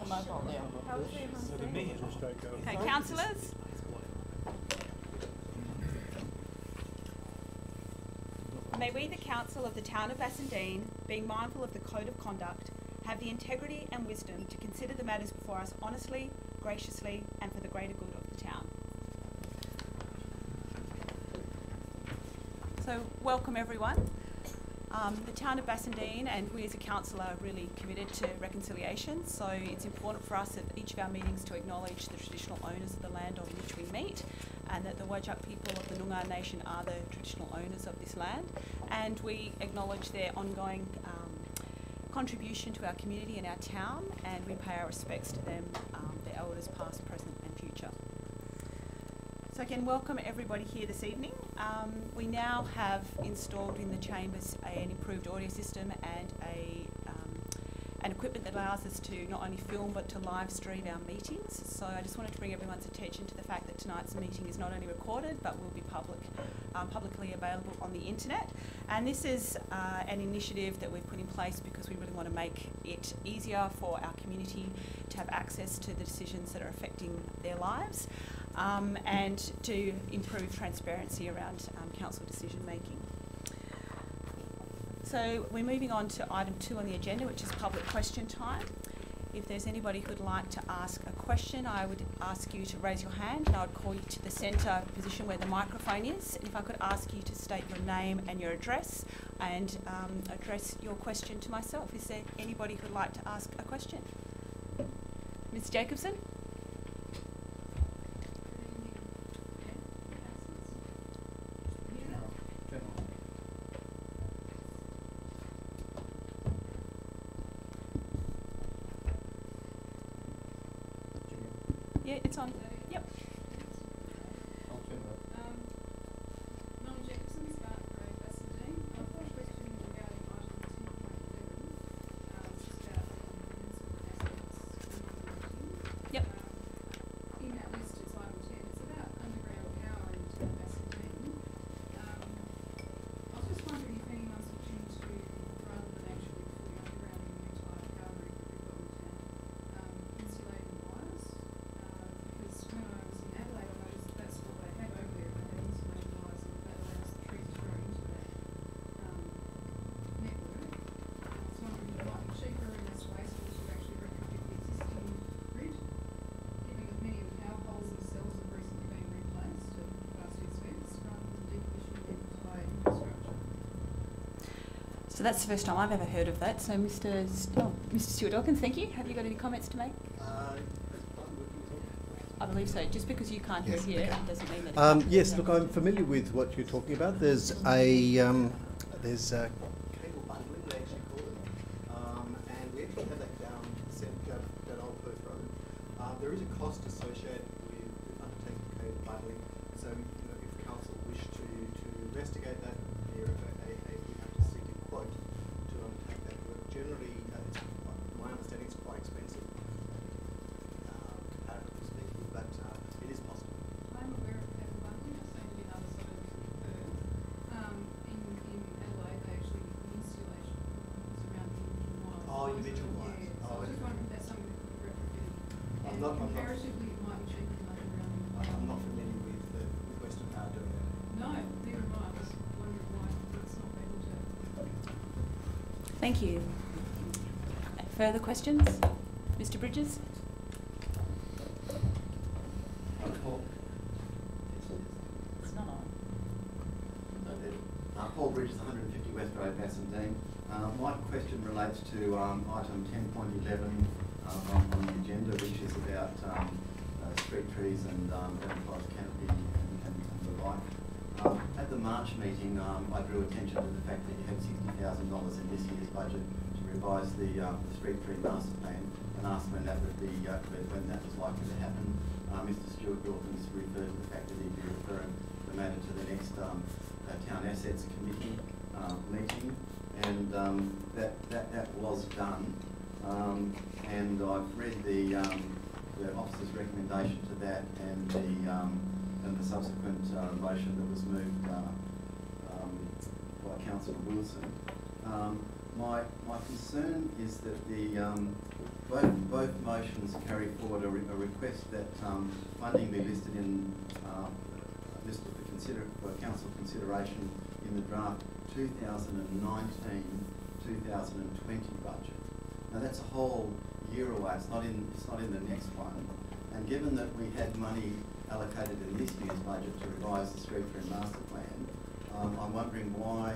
the mobile down. Okay, councillors. May we, the Council of the Town of Bassendean, being mindful of the Code of Conduct, have the integrity and wisdom to consider the matters before us honestly, graciously, and for the greater good of the town. So, welcome everyone. The Town of Bassendean and we as a council are really committed to reconciliation, so it's important for us at each of our meetings to acknowledge the traditional owners of the land on which we meet, and that the Whadjuk people of the Noongar Nation are the traditional owners of this land, and we acknowledge their ongoing contribution to our community and our town, and we pay our respects to them, their elders past, present and future. So again, welcome everybody here this evening. We now have installed in the chambers an improved audio system and an equipment that allows us to not only film but to live stream our meetings. So I just wanted to bring everyone's attention to the fact that tonight's meeting is not only recorded but will be publicly available on the internet. And this is an initiative that we've put in place because we really want to make it easier for our community to have access to the decisions that are affecting their lives, and to improve transparency around council decision making. So we're moving on to item 2 on the agenda, which is public question time. If there's anybody who'd like to ask a question, I would ask you to raise your hand and I would call you to the centre position where the microphone is. And if I could ask you to state your name and your address and address your question to myself. Is there anybody who'd like to ask a question? Ms. Jacobson? Yeah, it's on. Yep. Mum Jacobson, Spark Road, Bassendean. I've got a question regarding item 10.11, which is about municipal assets. Yep. In that list, it's item 10. It's about underground power in the town of Bassendean. I was just wondering if anyone's looking to, rather than actually putting underground in the entire power grid that we've got in town, insulating wires. Because when I was in Adelaide, I noticed that that's what they have over there. They have insulated wires, and that allows the trees to grow into that network. I was wondering if it might be cheaper and less wasteful to actually retrofit the existing grid, given that many of the power poles themselves have recently been replaced at vast expense, rather than decommissioning the entire infrastructure. So that's the first time I've ever heard of that. So Mr. Stewart-Dawkins, thank you. Have you got any comments to make? I believe so. Just because you can't hear here doesn't mean that. Yes, look, I'm familiar with what you're talking about. There's a cable bundling, they actually call it, and we actually have that down that old Perth Road. There is a cost associated with undertaking cable bundling. So, if council wish to investigate that, we have to seek a quote to undertake that work. Generally, my understanding is quite expensive. Comparatively speaking, but it is possible. I'm aware of cable bundling. I've seen it in other suburbs of Perth. In Adelaide, they actually do insulation around the individual wires. Oh, individual wires. Yeah. So I was just wondering if that's something that could be retrofitted. And comparatively, it might be cheaper than underground. I'm not familiar with Western Power doing that. No, neither am I. I was wondering why it's not able to. Thank you. Further questions? Mr. Bridges? It's not on. Paul Bridges, 150 West Road, Bassendean. My question relates to item 10.11 on the agenda, which is about street trees and enclosed canopy and the like. At the March meeting, I drew attention to the fact that you had $60,000 in this year's budget to revise the street tree master plan, and asked when that would be, when that was likely to happen. Mr. Stewart-Dawkins referred to the fact that he'd be referring the matter to the next Town Assets Committee meeting, and that was done. And I've read the officer's recommendation to that, and the subsequent motion that was moved by Councillor Wilson. My concern is that the both motions carry forward a request that funding be listed for council consideration in the draft 2019-2020 budget. Now that's a whole year away. It's not in the next one. And given that we had money allocated in this year's budget to revise the street tree master plan, I'm wondering why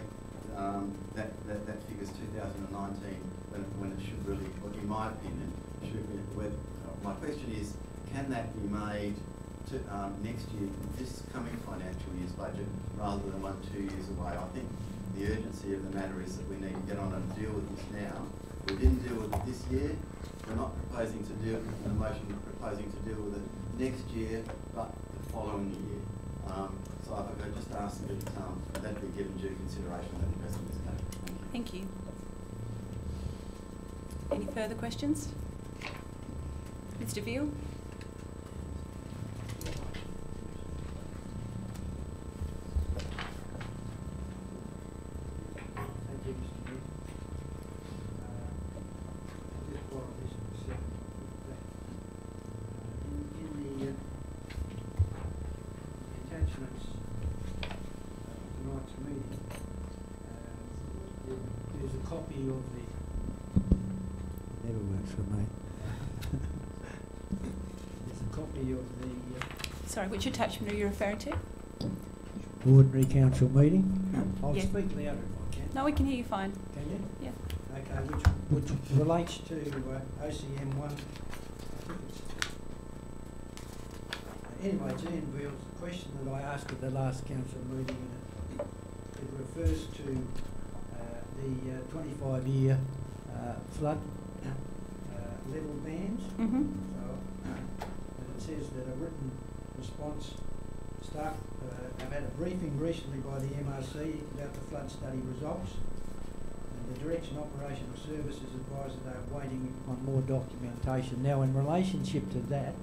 that figure's 2019 when it should really, well, in my opinion, should be. My question is, can that be made to next year, this coming financial year's budget, rather than 2 years away? I think the urgency of the matter is that we need to get on and deal with this now. We didn't deal with it this year. We're not proposing to deal with the motion, we're proposing to deal with it next year, but the following year. So if I could just ask that that be given due consideration at the present this matter. Thank you. Any further questions? Mr. Veal? Thank you, Mr. Mayor. Just borrow this for a second. In the attachments of tonight's meeting, there's a copy of the... Never works for me. There's a copy of the... Sorry, which attachment are you referring to? ordinary council meeting. I'll Yeah. speak louder if I can. No, we can hear you fine. Can you? Yeah. Okay, which relates to OCM 1. I think it's... Anyway, it's Ian Veal's question that I asked at the last council meeting, and it refers to the 25-year flood level bands. Mm-hmm. So, and it says that a written response, staff have had a briefing recently by the MRC about the flood study results, and the Direction Operational Services advised that they are waiting on more documentation. Now, in relationship to that,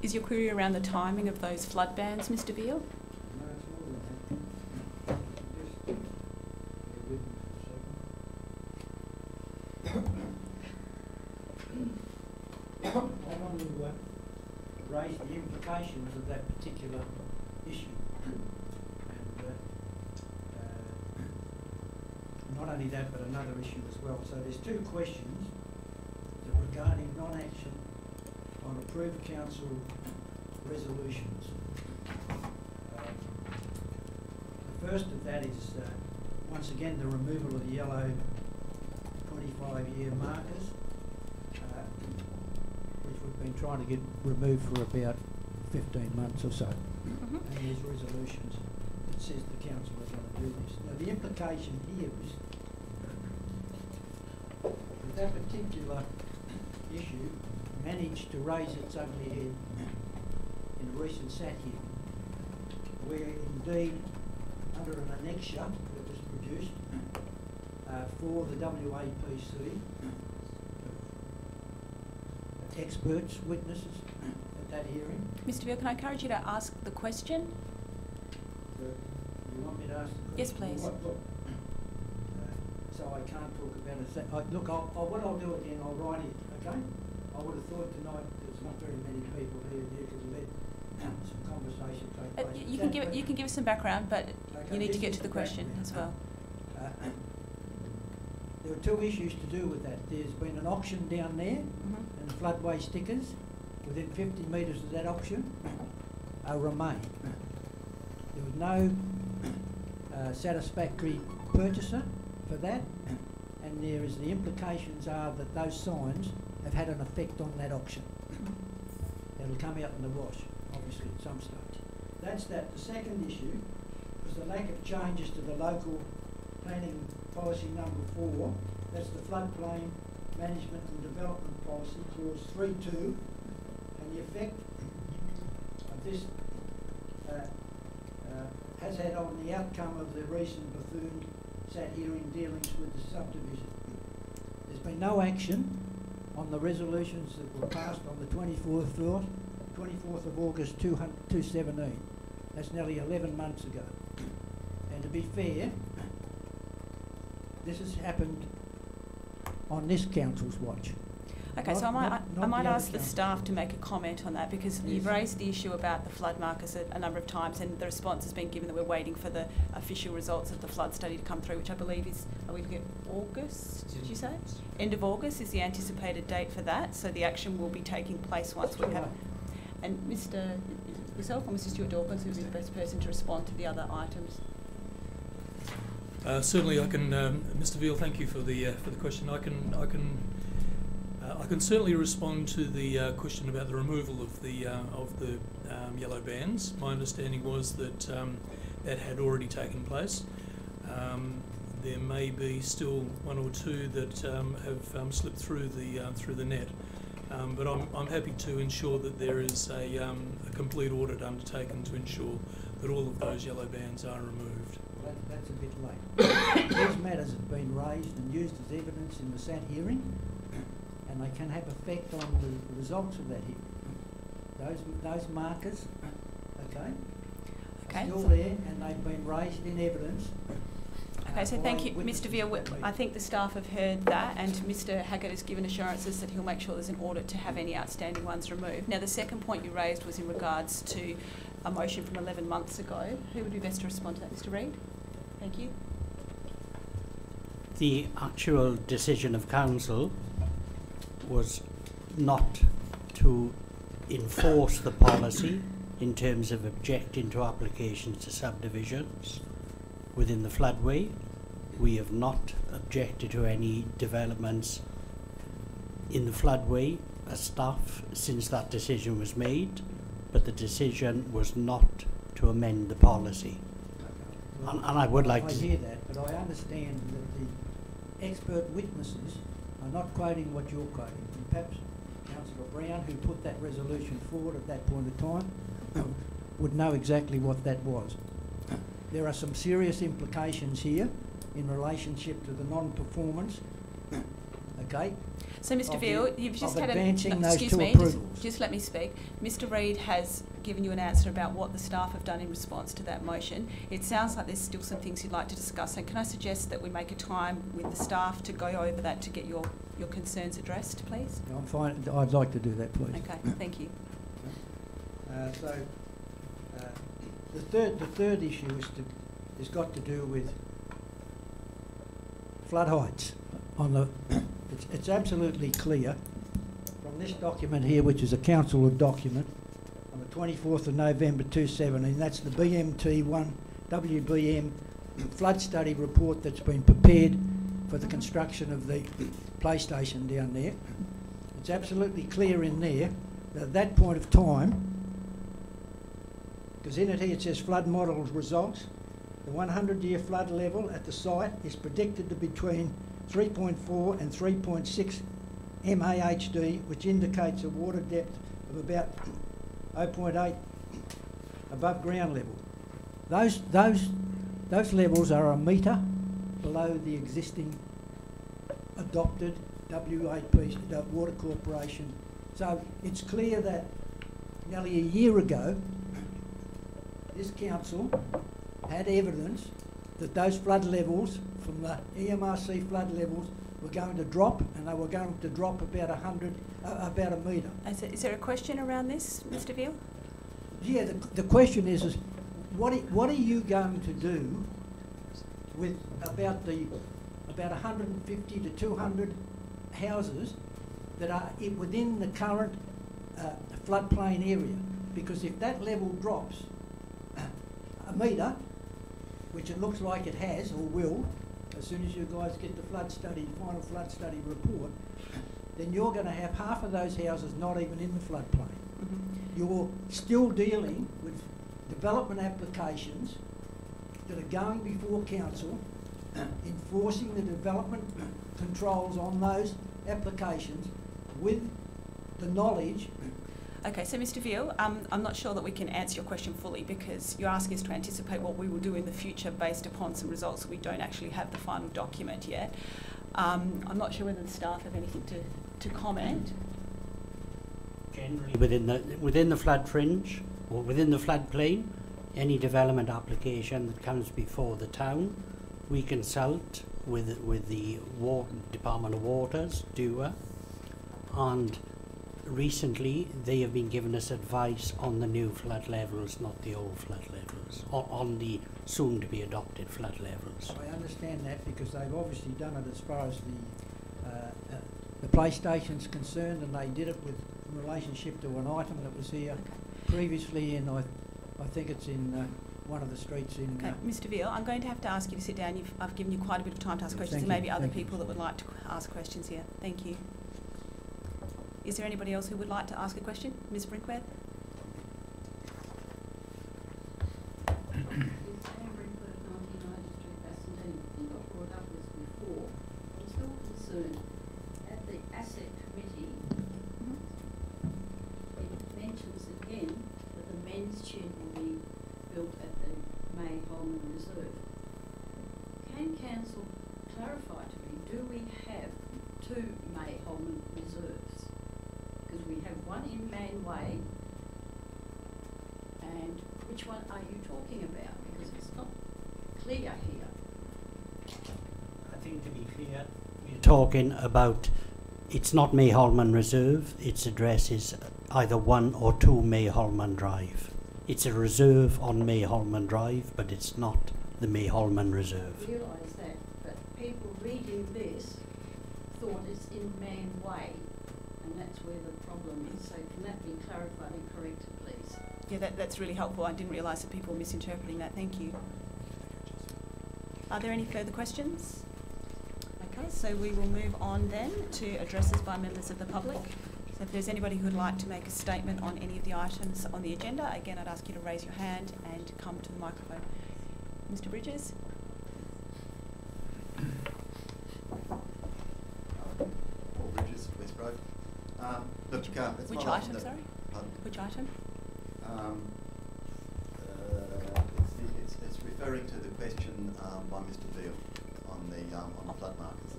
Is your query around the timing of those flood bans, Mr. Veal? no, it's more than that. Just bear with me for a second. I want to raise the implications of that particular issue. And not only that, but another issue as well. So there's two questions regarding non-action on approved council resolutions. The first of that is once again the removal of the yellow 25-year markers, which we've been trying to get removed for about 15 months or so. Mm-hmm. And there's resolutions that says the council is going to do this. Now the implication here is that particular issue managed to raise its ugly head in a recent SAT hearing, where indeed under an annexure that was produced for the WAPC, experts, witnesses at that hearing. Mr. Veal, can I encourage you to ask the question? You want me to ask the question? Yes, please. Look, so I can't talk about it. Look, what I'll do again, I'll write it, okay? I would have thought tonight there's not very many people here who could let some conversation take place. You can give us some background, but Okay, you need to this get is to the question background. as well. There were two issues to do with that. There's been an auction down there, Mm-hmm. and floodway stickers within 50 metres of that auction remain. There was no satisfactory purchaser for that, and there is the implications are that those signs have had an effect on that auction. It'll come out in the wash, obviously, at some stage. That's that. The second issue was the lack of changes to the local planning policy number 4. That's the floodplain management and development policy, clause 3.2, and the effect of this has had on the outcome of the recent Bethune sat here in dealings with the subdivision. There's been no action on the resolutions that were passed on the 24th of August 2017. That's nearly 11 months ago. And to be fair, this has happened on this council's watch. Okay, so I might ask the staff to make a comment on that, because you've raised the issue about the flood markers a number of times, and the response has been given that we're waiting for the official results of the flood study to come through, which I believe is, are we looking at August, did you say? End of August is the anticipated date for that, so the action will be taking place once we have. And Mr. yourself or Mr. Stuart Dawkins, who would be the best person to respond to the other items? Certainly, I can, Mr. Veal. Thank you for the question. I can certainly respond to the question about the removal of the yellow bands. My understanding was that that had already taken place. There may be still one or two that have slipped through the net, but I'm happy to ensure that there is a complete audit undertaken to ensure that all of those yellow bands are removed. That's a bit late. These matters have been raised and used as evidence in the SAT hearing, and they can have effect on the results of that hearing. Those markers, are still there, and they've been raised in evidence. Okay, so thank you, Mr. Veal. I think the staff have heard that, and Mr. Haggart has given assurances that he'll make sure there's an audit to have any outstanding ones removed. Now, the second point you raised was in regards to a motion from 11 months ago. Who would be best to respond to that, Mr. Reid? Thank you. The actual decision of council was not to enforce the policy in terms of objecting to applications to subdivisions within the floodway. We have not objected to any developments in the floodway as staff since that decision was made, but the decision was not to amend the policy. Well, and I would like to hear that, but I understand that the expert witnesses are not quoting what you're quoting. And perhaps Councillor Brown, who put that resolution forward at that point of time, would know exactly what that was. There are some serious implications here in relationship to the non-performance. Okay. So, Mr. Veal, you've just had excuse me, just let me speak. Mr. Reid has given you an answer about what the staff have done in response to that motion. It sounds like there's still some things you'd like to discuss. So, can I suggest that we make a time with the staff to go over that to get your concerns addressed, please? I'm fine. I'd like to do that, please. Okay. Thank you. The third issue has got to do with flood heights. It's absolutely clear from this document here, which is a council document on the 24th of November 2017. That's the BMT1 WBM flood study report that's been prepared for the construction of the play station down there. It's absolutely clear in there that at that point of time, because in it here it says flood model results, the 100-year flood level at the site is predicted to be between 3.4 and 3.6 MAHD, which indicates a water depth of about 0.8 above ground level. Those levels are a metre below the existing adopted WAP, the Water Corporation. So it's clear that nearly a year ago, this council had evidence that those flood levels from the EMRC flood levels were going to drop, and they were going to drop about about a metre. Is there a question around this, Mr. Veal? Yeah, the question is what are you going to do with about 150 to 200 houses that are within the current floodplain area? Because if that level drops a metre, which it looks like it has or will, as soon as you guys get the final flood study report, then you're going to have half of those houses not even in the floodplain. Mm-hmm. You're still dealing with development applications that are going before council, enforcing the development controls on those applications with the knowledge Okay, so Mr. Veal, I'm not sure that we can answer your question fully because you're asking us to anticipate what we will do in the future based upon some results. We don't actually have the final document yet. I'm not sure whether the staff have anything to comment. Generally, within the flood fringe or within the floodplain, any development application that comes before the town, we consult with the Department of Waters, DUA, and recently they have been giving us advice on the new flood levels, not the old flood levels, on the soon-to-be adopted flood levels. I understand that because they've obviously done it as far as the PlayStation's concerned, and they did it with in relationship to an item that was here previously, and I think it's in one of the streets in... Okay, Mr. Veal, I'm going to have to ask you to sit down. I've given you quite a bit of time to ask questions. Thank There may you. be other Thank you. people that would like to ask questions here. Thank you. Is there anybody else who would like to ask a question? Ms. Brinkworth? Anne Brinkworth, 99 Street, Bassendean. I think I've brought up this before. I'm still concerned. At the Asset Committee, it mentions again that the men's shed will be built at the May Holman Reserve. Can Council clarify to me, do we have two May Holman Reserves? Because we have one in Man Way, and which one are you talking about? Because it's not clear here. I think to be clear, we're talking about, it's not May Holman Reserve, its address is either 1 or 2 May Holman Drive. It's a reserve on May Holman Drive, but it's not the May Holman Reserve. I realise that, but people reading this thought it's in Man Way, and that's where the problem is. So can that be clarified and corrected, please? Yeah, that's really helpful. I didn't realise that people were misinterpreting that. Thank you. Are there any further questions? Okay, so we will move on then to addresses by members of the public. So if there's anybody who would like to make a statement on any of the items on the agenda, again, I'd ask you to raise your hand and come to the microphone. Mr. Bridges? Paul Bridges, West Road. Look, it's Which not item, sorry? Pardon? Which item? It's referring to the question by Mr. Veal on the flood markers.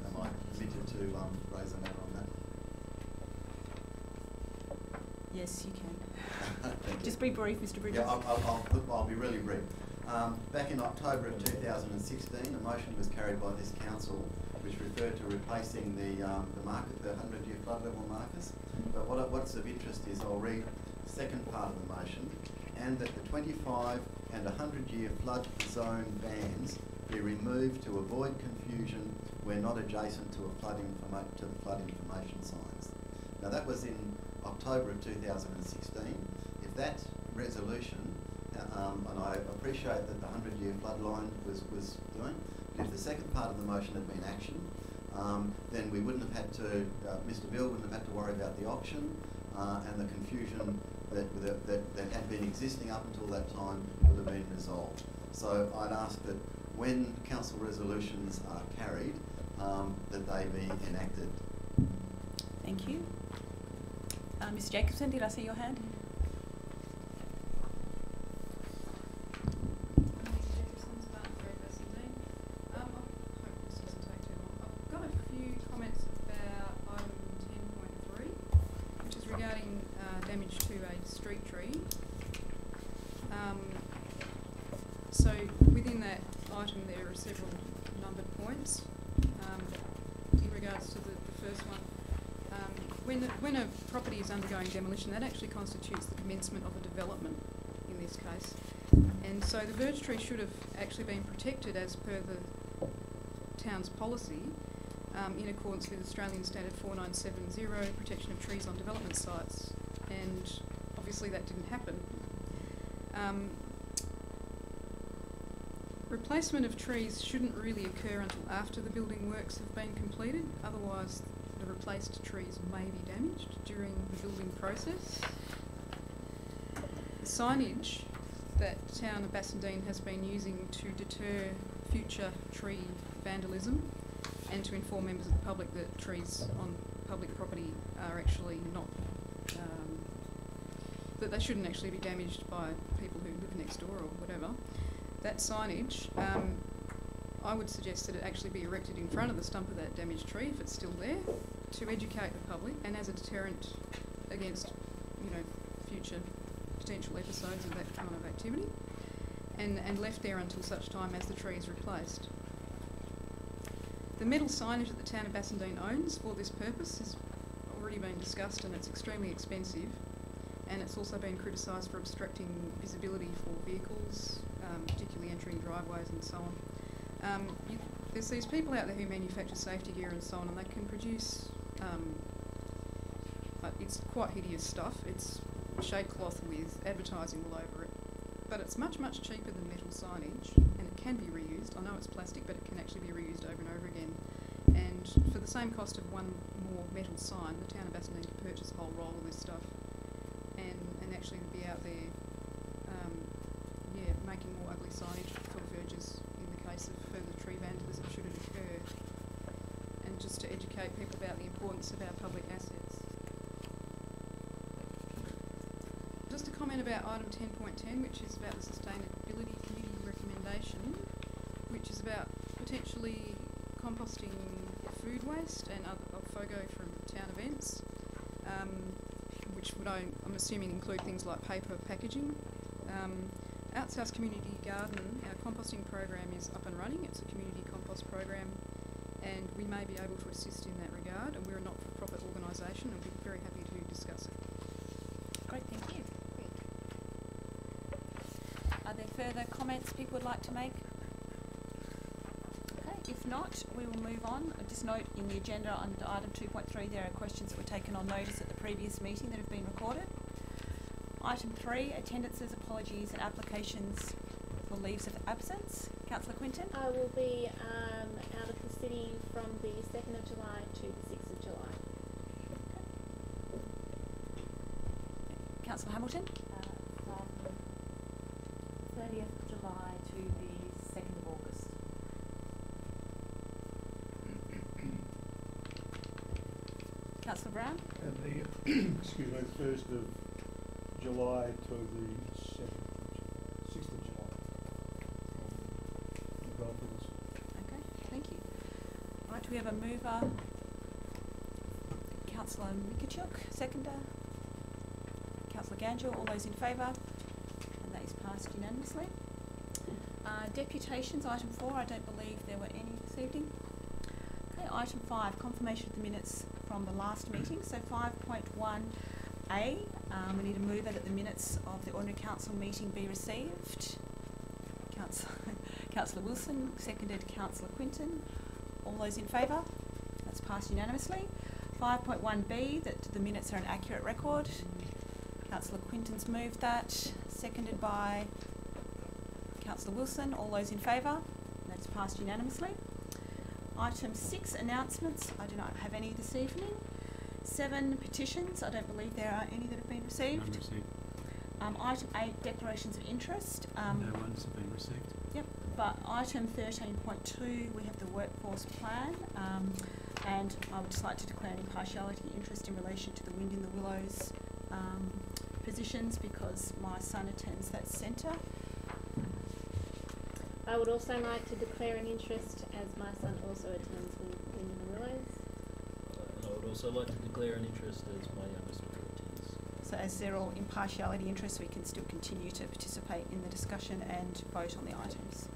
Am I permitted to raise a matter on that? Yes, you can. Thank you. Just be brief, Mr. Bridges. Yeah, I'll be really brief. Back in October of 2016, a motion was carried by this council which referred to replacing the market, the 100-year flood level markers. But what's of interest is I'll read the second part of the motion, and that the 25 and 100-year flood zone bands be removed to avoid confusion where not adjacent to the flood information signs. Now that was in October of 2016. If that resolution, and I appreciate that the 100-year flood line was doing, but if the second part of the motion had been action, then we wouldn't have had to, Mr. Veal wouldn't have had to worry about the auction and the confusion that had been existing up until that time would have been resolved. So I'd ask that when council resolutions are carried, that they be enacted. Thank you. Ms. Jacobson, did I see your hand? I've got a few comments about item 10.3, which is regarding damage to a street tree. So within that item there are several numbered points. In regards to the first one, when a property is undergoing demolition, that actually constitutes the commencement of a development in this case. And so the birch tree should have actually been protected as per the town's policy, in accordance with Australian Standard 4970, protection of trees on development sites. And obviously that didn't happen. Replacement of trees shouldn't really occur until after the building works have been completed, otherwise the replaced trees may be damaged during the building process. The signage that the town of Bassendean has been using to deter future tree vandalism and to inform members of the public that trees on public property are actually not, that they shouldn't actually be damaged by people who live next door or whatever. That signage, I would suggest that it actually be erected in front of the stump of that damaged tree if it's still there, to educate the public and as a deterrent against, you know, future potential episodes of that kind of activity, and left there until such time as the tree is replaced. The metal signage that the town of Bassendean owns for this purpose has already been discussed, and it's extremely expensive, and it's also been criticised for obstructing visibility for vehicles, particularly entering driveways and so on. There's these people out there who manufacture safety gear and so on, and they can produce, it's quite hideous stuff. It's shade cloth with advertising all over it, but it's much, much cheaper than metal signage, and it can be reused. I know it's plastic, but it can actually be reused over and over again. And for the same cost of one more metal sign, the town of Bassendean could purchase a whole roll of this stuff and actually be out there, making more ugly signage for verges in the case of further tree vandalism should it occur, and just to educate people about the importance of our public assets. Just a comment about item 10.10, which is about the Sustainability Committee recommendation, which is about potentially composting food waste and other FOGO from town events, which would, I'm assuming, include things like paper packaging. Outsouth Community Garden, our composting program is up and running. It's a community compost program, and we may be able to assist in that regard, and we're a not-for-profit organisation, and we'd be very happy to discuss it. Great, thank you. Are there further comments people would like to make? Okay, if not, we will move on. Just note in the agenda under item 2.3 there are questions that were taken on notice at the previous meeting that have been recorded. Item 3, attendances, apologies and applications for leaves of absence. Councillor Quinton? I will be out of the city from the 2nd of July to the 6th of July. Councillor Hamilton? From 30th of July to the 2nd of August. Councillor Brown? And the, excuse me, 1st of July to the 6th of July. Okay, thank you. Right, do we have a mover? Councillor Mikachuk, seconder. Councillor Ganjel, all those in favour? And that is passed unanimously. Deputations, item 4, I don't believe there were any this evening. Okay, item 5, confirmation of the minutes from the last meeting. So 5.1a, we need a mover that the minutes of the ordinary council meeting be received. Councillor Wilson, seconded Councillor Quinton. All those in favour? That's passed unanimously. 5.1b, that the minutes are an accurate record. Councillor Quinton's moved that, seconded by Councillor Wilson. All those in favour? That's passed unanimously. Item 6, announcements. I do not have any this evening. 7, petitions. I don't believe there are any that have been received. None received. Item 8, declarations of interest. No one's been received. Yep, but item 13.2, we have the workforce plan, and I would just like to declare an impartiality interest in relation to the Wind in the Willows positions, because my son attends that centre. I would also like to declare an interest as my son also attends Wind in the Willows. And I would also like to declare an interest as my youngest daughter attends. So as they're all impartiality interests, we can still continue to participate in the discussion and vote on the items.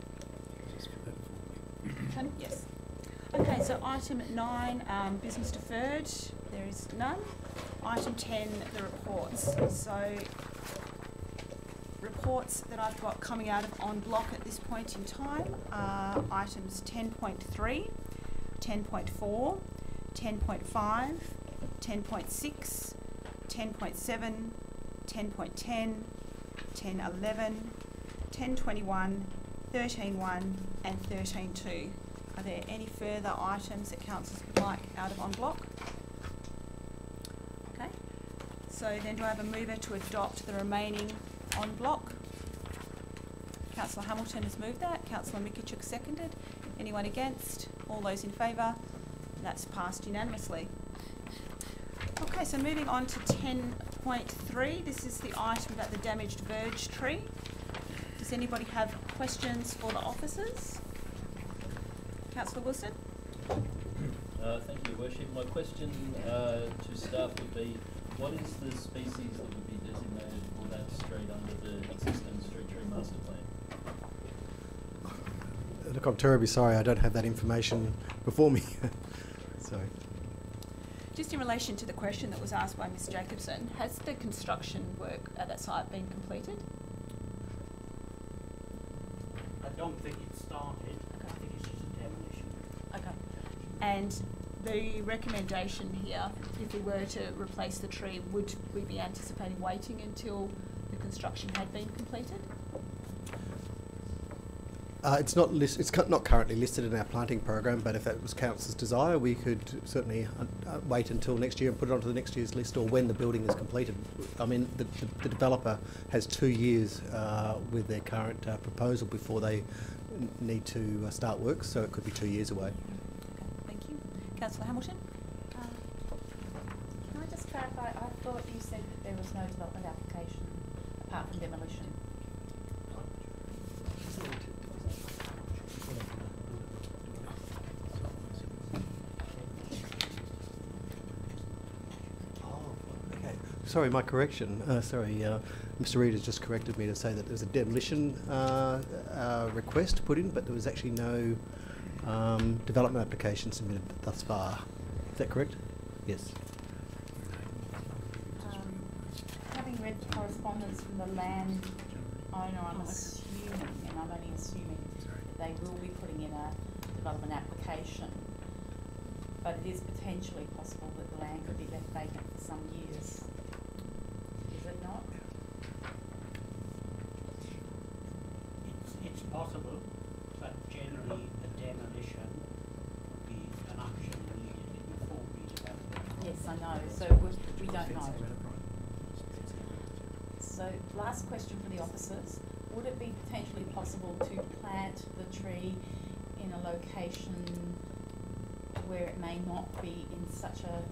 Yes. Okay, so item 9, business deferred. There is none. Item 10, the reports. So reports that I've got coming out of en bloc at this point in time are items 10.3, 10.4, 10.5, 10.6, 10.7, 10.10, 10.11, 10.21, 13.1 and 13.2. Are there any further items that councillors would like out of en bloc? Okay. So then do I have a mover to adopt the remaining en bloc? Councillor Hamilton has moved that. Councillor Mikachuk seconded. Anyone against? All those in favour? That's passed unanimously. Okay, so moving on to 10.3, this is the item about the damaged verge tree. Does anybody have questions for the officers? Councillor Wilson? Thank you, Your Worship. My question to staff would be, what is the species that would be designated for that street under the existing street tree master plan? Look, I'm terribly sorry, I don't have that information before me. Sorry. Just in relation to the question that was asked by Ms Jacobson, has the construction work at that site been completed? I don't think it started. I think it's just a demolition. Okay. And the recommendation here, if we were to replace the tree, would we be anticipating waiting until the construction had been completed? It's not not currently listed in our planting program, but if that was council's desire, we could certainly wait until next year and put it onto the next year's list, or when the building is completed. I mean, the developer has 2 years with their current proposal before they need to start work, so it could be 2 years away. Okay, thank you. Councillor Hamilton? Can I just clarify, I thought you said that there was no development application apart from demolition. Sorry, my correction. Mr. Reid has just corrected me to say that there's a demolition request put in, but there was actually no development application submitted thus far. Is that correct? Yes. Having read the correspondence from the land owner, I'm assuming, and I'm only assuming, that they will be putting in a development application, but it is potentially possible that the land could be left vacant for some years. Is it not? It's possible, but generally a demolition would be an option immediately before redevelopment. Yes, I know. So we don't know. So last question for the officers. Would it be potentially possible to plant the tree in a location where it may not be in such a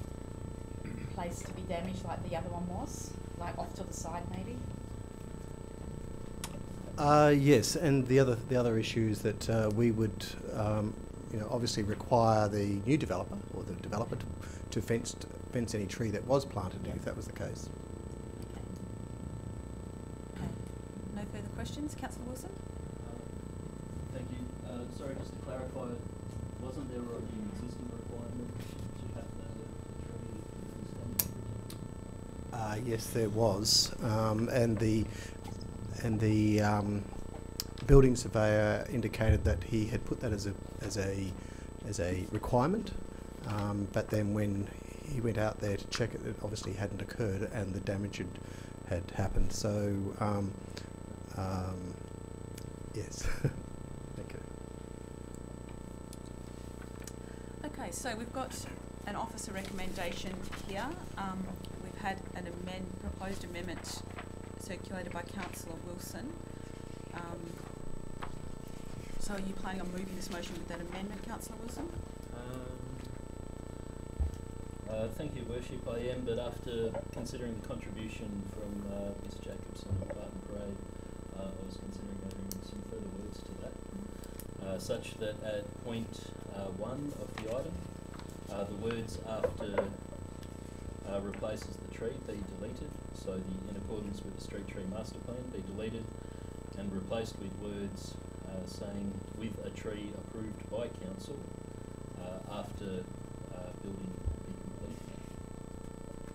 place to be damaged like the other one was? Like off to the side maybe? Yes, and the other issue is that we would, obviously require the new developer or the developer to fence any tree that was planted if that was the case. Okay. No further questions, Councillor Wilson? Thank you. Sorry, just to clarify, wasn't there already an existing requirement to have the tree? Yes, there was, and the building surveyor indicated that he had put that as a requirement, but then when he went out there to check it, it obviously hadn't occurred and the damage had happened. So, yes. Thank you. Okay, so we've got an officer recommendation here. We've had an proposed amendment circulated by Councillor Wilson. So are you planning on moving this motion with that amendment, Councillor Wilson? Thank you, Worship. I am, but after considering the contribution from Ms Jacobson and Barton Parade, I was considering adding some further words to that, such that at point 1 of the item, the words after replaces the tree be deleted, so the in accordance with the street tree master plan be deleted and replaced with words saying with a tree approved by council after building be completed.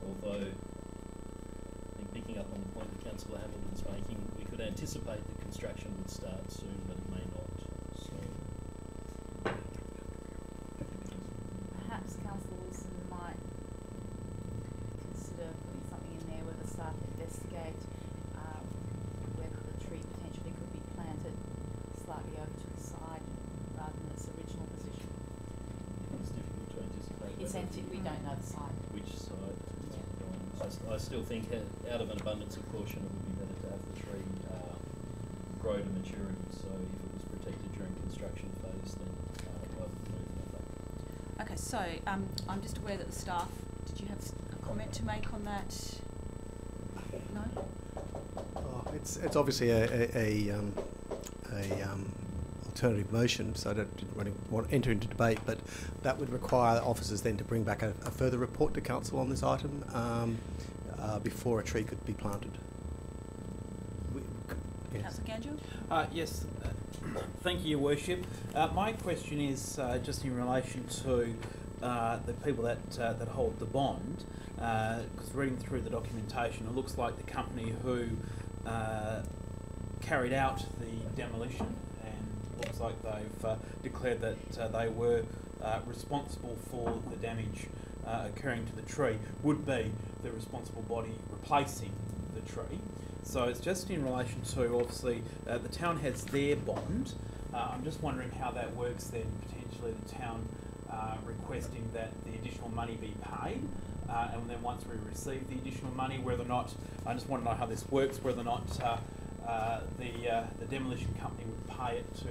Although, I think picking up on the point that Councillor Hamilton's making, we could anticipate that construction would start soon, but it may not. So, Perhaps Councillor Wilson might consider putting something in there where the staff investigate whether the tree potentially could be planted slightly over to the side rather than its original position. it's difficult to anticipate. We don't know the side. Which side? I still think, out of an abundance of caution, it would be better to have the tree grow to maturity. So if it was protected during construction phase, then I would move that back. Okay, so I'm just aware that the staff Did you have a comment to make on that? No? It's obviously a alternative motion, so I didn't really want to enter into debate, but that would require officers then to bring back a further report to council on this item before a tree could be planted. Yes. Councillor Ganjul? Yes, thank you, Your Worship. My question is just in relation to the people that hold the bond, because reading through the documentation, it looks like the company who carried out the demolition, and looks like they've declared that they were responsible for the damage occurring to the tree, would be the responsible body replacing the tree. So it's just in relation to, obviously, the town has their bond. I'm just wondering how that works then, potentially the town requesting that the additional money be paid, and then once we receive the additional money, whether or not, I just want to know how this works, whether or not the demolition company would pay it to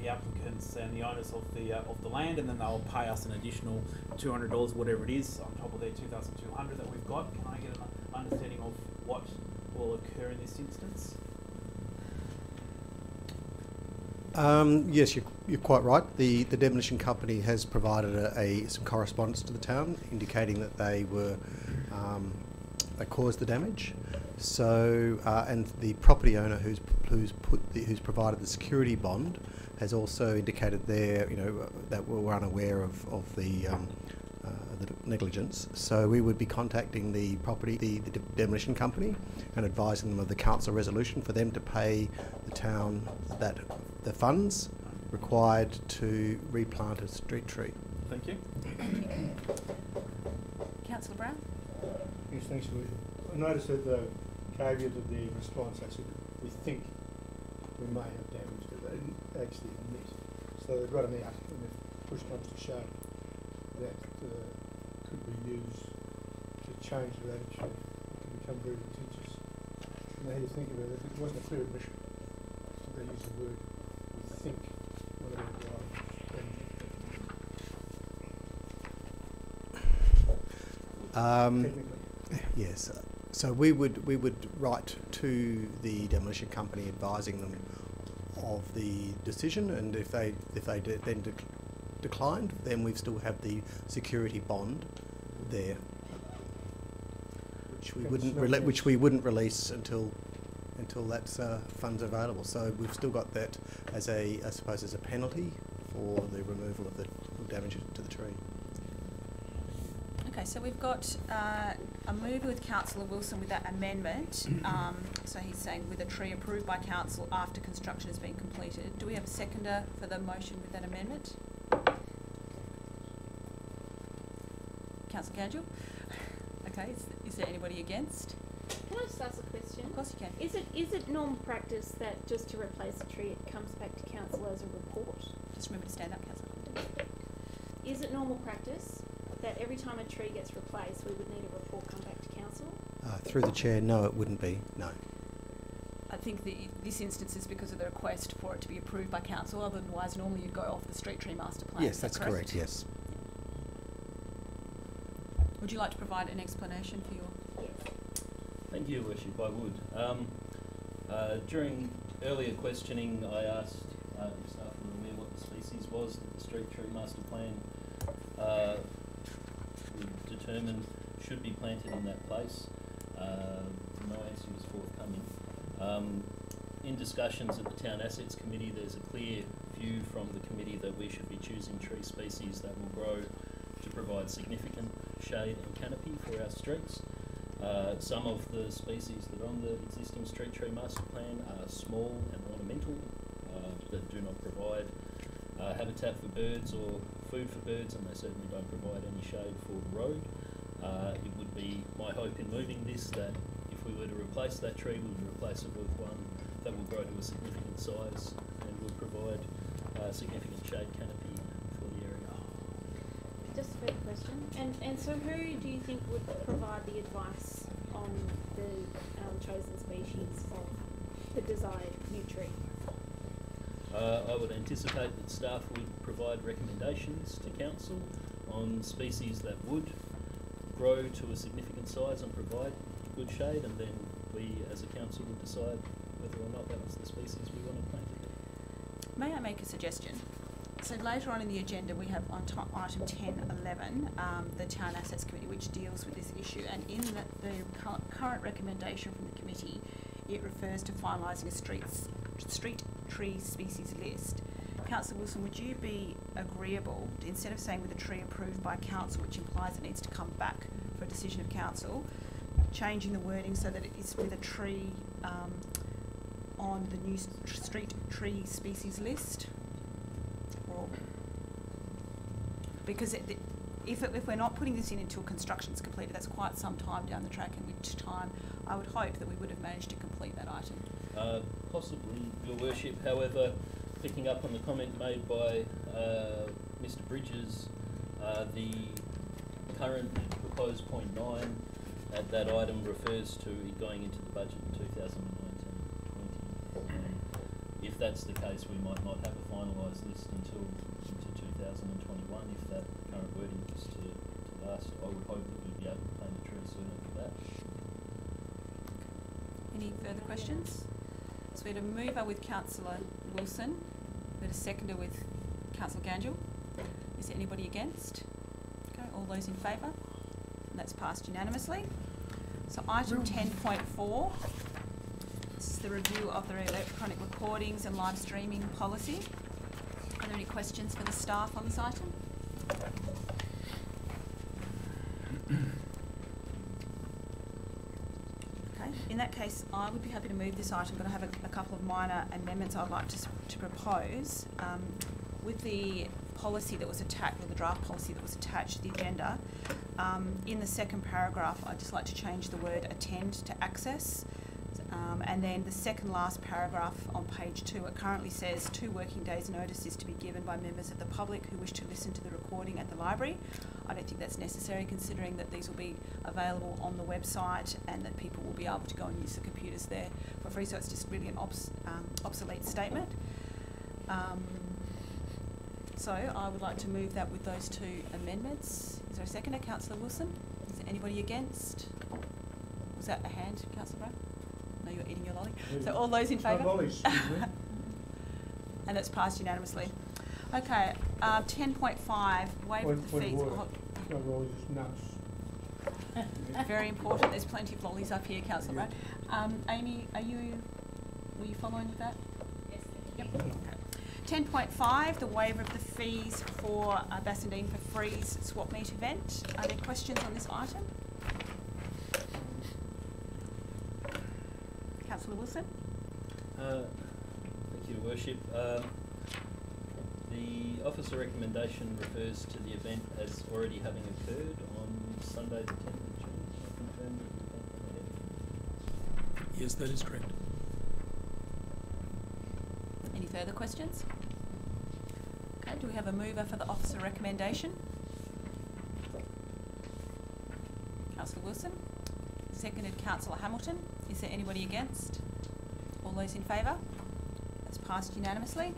the applicants and the owners of the land, and then they'll pay us an additional $200, whatever it is, on top of their $2,200 that we've got. Can I get an understanding of what will occur in this instance? Yes, you're quite right. The demolition company has provided some correspondence to the town indicating that they caused the damage. So, and the property owner who's provided the security bond has also indicated that we're unaware of the negligence. So we would be contacting the demolition company and advising them of the council resolution for them to pay the town the funds required to replant a street tree. Thank you. Councillor Brown? Yes, thanks, Louise. I noticed that the caveat of the response, I said, we think we may have damage, but they didn't actually admit. So they've got an out, and if push comes to shove, that could be used to change their attitude. It can become very litigious. And they had to think about it. It wasn't a clear admission. So they used the word, we think, not a word technically. Yes. So we would write to the demolition company advising them of the decision, and if they then declined, then we still have the security bond there, which we wouldn't release until that's funds available. So we've still got that as I suppose as a penalty for the removal of the damage to the tree. Okay, so we've got a move with Councillor Wilson with that amendment. So he's saying with a tree approved by council after construction has been completed. Do we have a seconder for the motion with that amendment? Councillor Ganjul? Okay, is there anybody against? Can I just ask a question? Of course you can. Is it normal practice that just to replace a tree it comes back to council as a report? Just remember to stand up, Councillor. Is it normal practice that every time a tree gets replaced we would need a report come back to council? Through the chair, no, it wouldn't be, no. I think this instance is because of the request for it to be approved by council. Otherwise, normally you'd go off the street tree master plan. Yes, that's correct, yes. Would you like to provide an explanation for your... Yes. Thank you, Your Worship, I would. During earlier questioning, I asked if staff were aware what the species was that the street tree master plan would determine should be planted in that place. No answer was forthcoming. In discussions at the Town Assets Committee, there's a clear view from the committee that we should be choosing tree species that will grow to provide significant shade and canopy for our streets. Some of the species that are on the existing street tree master plan are small and ornamental, that do not provide habitat for birds or food for birds, and they certainly don't provide any shade for the road. It would be my hope in moving this that if we were to replace that tree, we would replace it with one that will grow to a significant size and would provide significant shade canopy for the area. Just a further question. And so who do you think would provide the advice on the chosen species of the desired new tree? I would anticipate that staff would provide recommendations to council on species that would grow to a significant size and provide good shade, and then we as a council would decide whether or not that was the species we want to plant it. May I make a suggestion? So later on in the agenda we have on item 10.11 the Town Assets Committee, which deals with this issue, and in the current recommendation from the committee it refers to finalising a street tree species list. Councillor Wilson, would you be agreeable, instead of saying with a tree approved by council, which implies it needs to come back for a decision of council, changing the wording so that it is with a tree on the new street tree species list? Or because if we're not putting this in until construction's completed, that's quite some time down the track, in which time I would hope that we would have managed to complete that item. Possibly, Your Worship. However, picking up on the comment made by Mr. Bridges, the current proposed point 9 at that item refers to it going into the budget in 2019-20. If that's the case, we might not have a finalised list until into 2021. If that current wording was to last, I would hope that we'd be able to plant a tree sooner for that. Any further questions? So we had a mover with Councillor Wilson, we had a seconder with Councillor Ganjul. Is there anybody against? Okay, all those in favour? And that's passed unanimously. So item 10.4, this is the review of the electronic recordings and live streaming policy. Are there any questions for the staff on this item? Okay, in that case, I would be happy to move this item, but I have a couple of minor amendments I'd like to propose. With the policy that was attached, or the draft policy that was attached to the agenda, in the second paragraph, I'd just like to change the word attend to access. And then the second last paragraph on page 2, it currently says 2 working days notice is to be given by members of the public who wish to listen to the recording at the library. I don't think that's necessary, considering that these will be available on the website and that people will be able to go and use the computers there for free, so it's just really an obsolete statement. So I would like to move that with those 2 amendments. Is there a seconder? Councillor Wilson? Is there anybody against? Was that a hand, Councillor Brown? No, you're eating your lolly. So all those in favour? Lollies, and it's passed unanimously. Okay, 10.5, waiver of the fees. No lollies, just nuts. Very important. There's plenty of lollies up here, Councillor Brown. Amy, were you following with that? Yes. Yep. Okay. 10.5, the waiver of the fees for Bassendean for Freeze swap meet event. Are there questions on this item? Councillor Wilson? Thank you, Your Worship. The officer recommendation refers to the event as already having occurred on Sunday the 10th of June. I confirm that the event went ahead. Yes, that is correct. Any further questions? Okay, do we have a mover for the officer recommendation? Councillor Wilson. Seconded Councillor Hamilton. Is there anybody against? All those in favour? That's passed unanimously.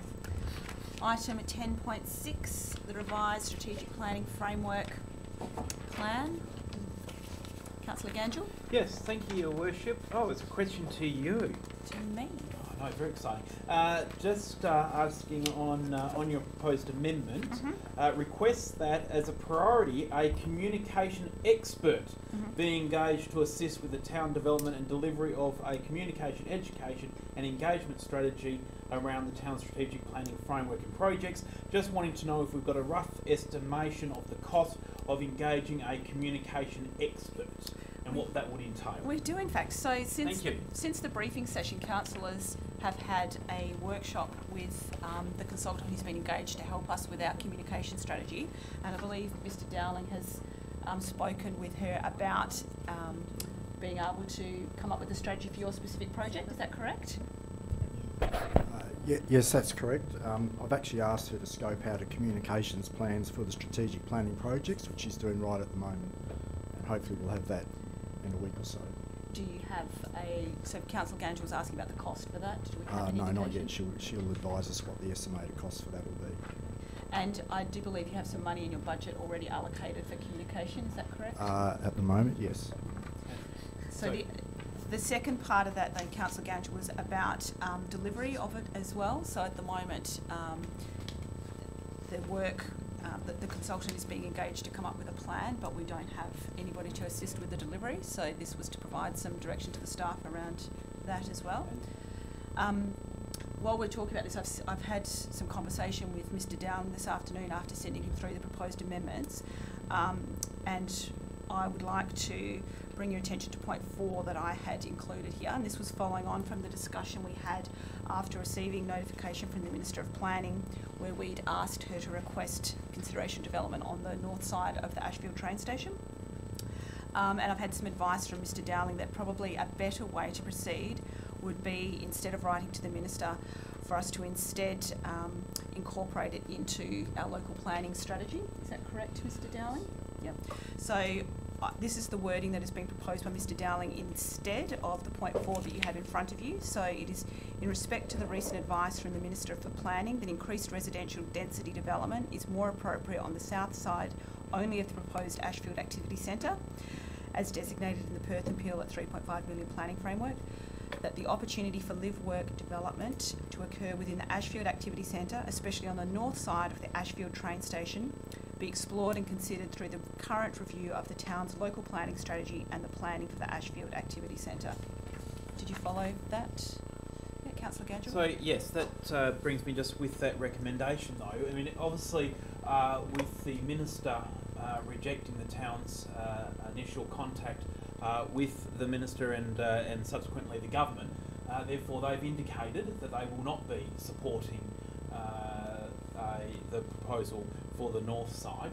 Item 10.6, the revised strategic planning framework plan. Councillor Ganjul. Yes, thank you, Your Worship. Oh, it's a question to you. To me. Oh, no, very exciting. Just asking on your proposed amendment, requests that as a priority, a communication expert be engaged to assist with the town development and delivery of a communication, education and engagement strategy around the town's strategic planning framework and projects. Just wanting to know if we've got a rough estimation of the cost of engaging a communication expert and what that would entail. We do, in fact. So since the briefing session, councillors have had a workshop with the consultant who's been engaged to help us with our communication strategy, and I believe Mr. Dowling has spoken with her about being able to come up with a strategy for your specific project. Is that correct? Yes, that's correct. I've actually asked her to scope out her communications plans for the strategic planning projects, which she's doing right at the moment, and hopefully we'll have that in a week or so. Do you have so Councillor Ganjul was asking about the cost for that? Do we have any no, not yet. indication? She'll advise us what the estimated cost for that will be. And I do believe you have some money in your budget already allocated for communication, is that correct? correct? At the moment, yes. So the second part of that, then, Councillor Gange, was about delivery of it as well. So at the moment, the work, the consultant is being engaged to come up with a plan, but we don't have anybody to assist with the delivery. So this was to provide some direction to the staff around that as well. While we're talking about this, I've had some conversation with Mr. Down this afternoon after sending him through the proposed amendments, and I would like to bring your attention to point 4 that I had included here, and this was following on from the discussion we had after receiving notification from the Minister of Planning, where we'd asked her to request consideration development on the north side of the Ashfield train station. And I've had some advice from Mr. Dowling that probably a better way to proceed would be, instead of writing to the Minister, for us to instead incorporate it into our local planning strategy. Is that correct, Mr. Dowling? Yep. So this is the wording that has been proposed by Mr. Dowling instead of the point 4 that you have in front of you. So it is in respect to the recent advice from the Minister for Planning that increased residential density development is more appropriate on the south side only of the proposed Ashfield Activity Centre, as designated in the Perth and Peel at 3.5 million planning framework, that the opportunity for live-work development to occur within the Ashfield Activity Centre, especially on the north side of the Ashfield train station, be explored and considered through the current review of the town's local planning strategy and the planning for the Ashfield Activity Centre. Did you follow that? Yeah, Councillor Gadgil? So yes, that brings me just with that recommendation though. I mean, obviously with the Minister rejecting the town's initial contact with the Minister and subsequently the government, therefore they've indicated that they will not be supporting the proposal for the north side.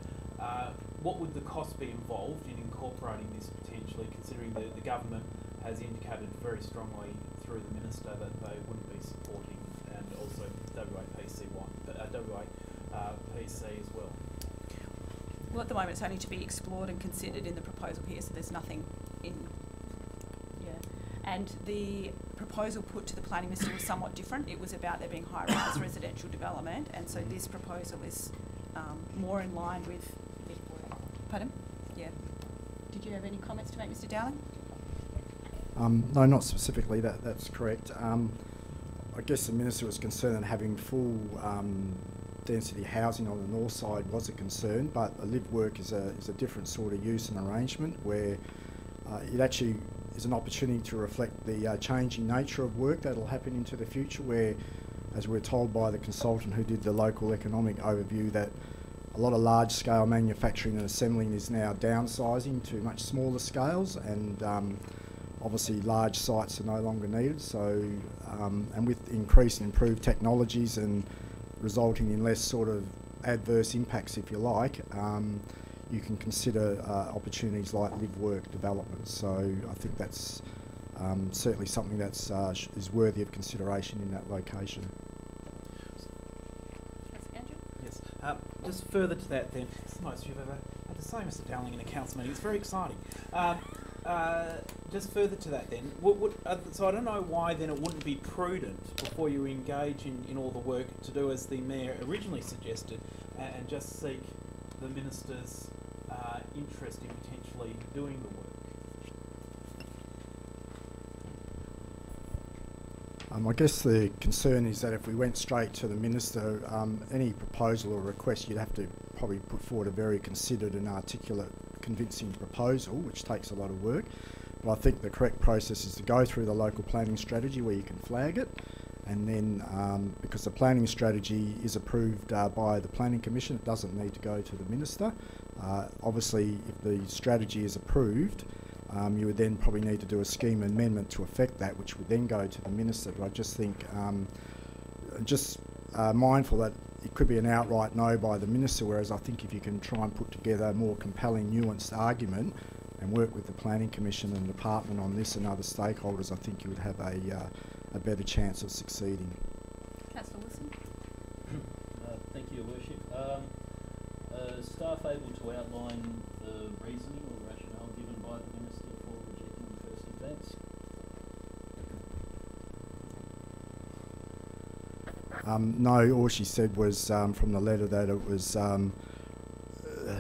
What would the cost be involved in incorporating this potentially, considering the government has indicated very strongly through the Minister that they wouldn't be supporting, and also WAPC as well? Well, at the moment it's only to be explored and considered in the proposal here, so there's nothing in... Yeah. And the proposal put to the Planning Minister was somewhat different. It was about there being high-rise residential development, and so this proposal is more in line with... Pardon? Yeah. Did you have any comments to make, Mr. Dowling? No, not specifically. That's correct. I guess the Minister was concerned that having full density housing on the north side was a concern, but a live work is a different sort of use and arrangement where it actually is an opportunity to reflect the changing nature of work that will happen into the future, where, as we're told by the consultant who did the local economic overview, that a lot of large-scale manufacturing and assembling is now downsizing to much smaller scales, and obviously large sites are no longer needed. So, and with increased and improved technologies and resulting in less sort of adverse impacts, if you like, you can consider opportunities like live-work development. So I think that's certainly something that's is worthy of consideration in that location. Yes. Just further to that then, it's the most you've ever had to say, Mr. Dowling, in a council meeting. It's very exciting. Just further to that then, so I don't know why then it wouldn't be prudent before you engage in all the work to do as the Mayor originally suggested, and just seek the Minister's interest in potentially doing the work. I guess the concern is that if we went straight to the Minister, any proposal or request, you'd have to probably put forward a very considered and articulate, convincing proposal, which takes a lot of work. But I think the correct process is to go through the local planning strategy where you can flag it, and then because the planning strategy is approved by the Planning Commission, it doesn't need to go to the Minister. Obviously, if the strategy is approved, you would then probably need to do a scheme amendment to affect that, which would then go to the Minister. But I just think, mindful that it could be an outright no by the Minister, whereas I think if you can try and put together a more compelling, nuanced argument and work with the Planning Commission and the Department on this and other stakeholders, I think you would have a better chance of succeeding. Councillor Wilson? Thank you, Your Worship. Staff able to outline the reasoning or rationale given by the Minister for rejecting the first advance? No, all she said was from the letter that it was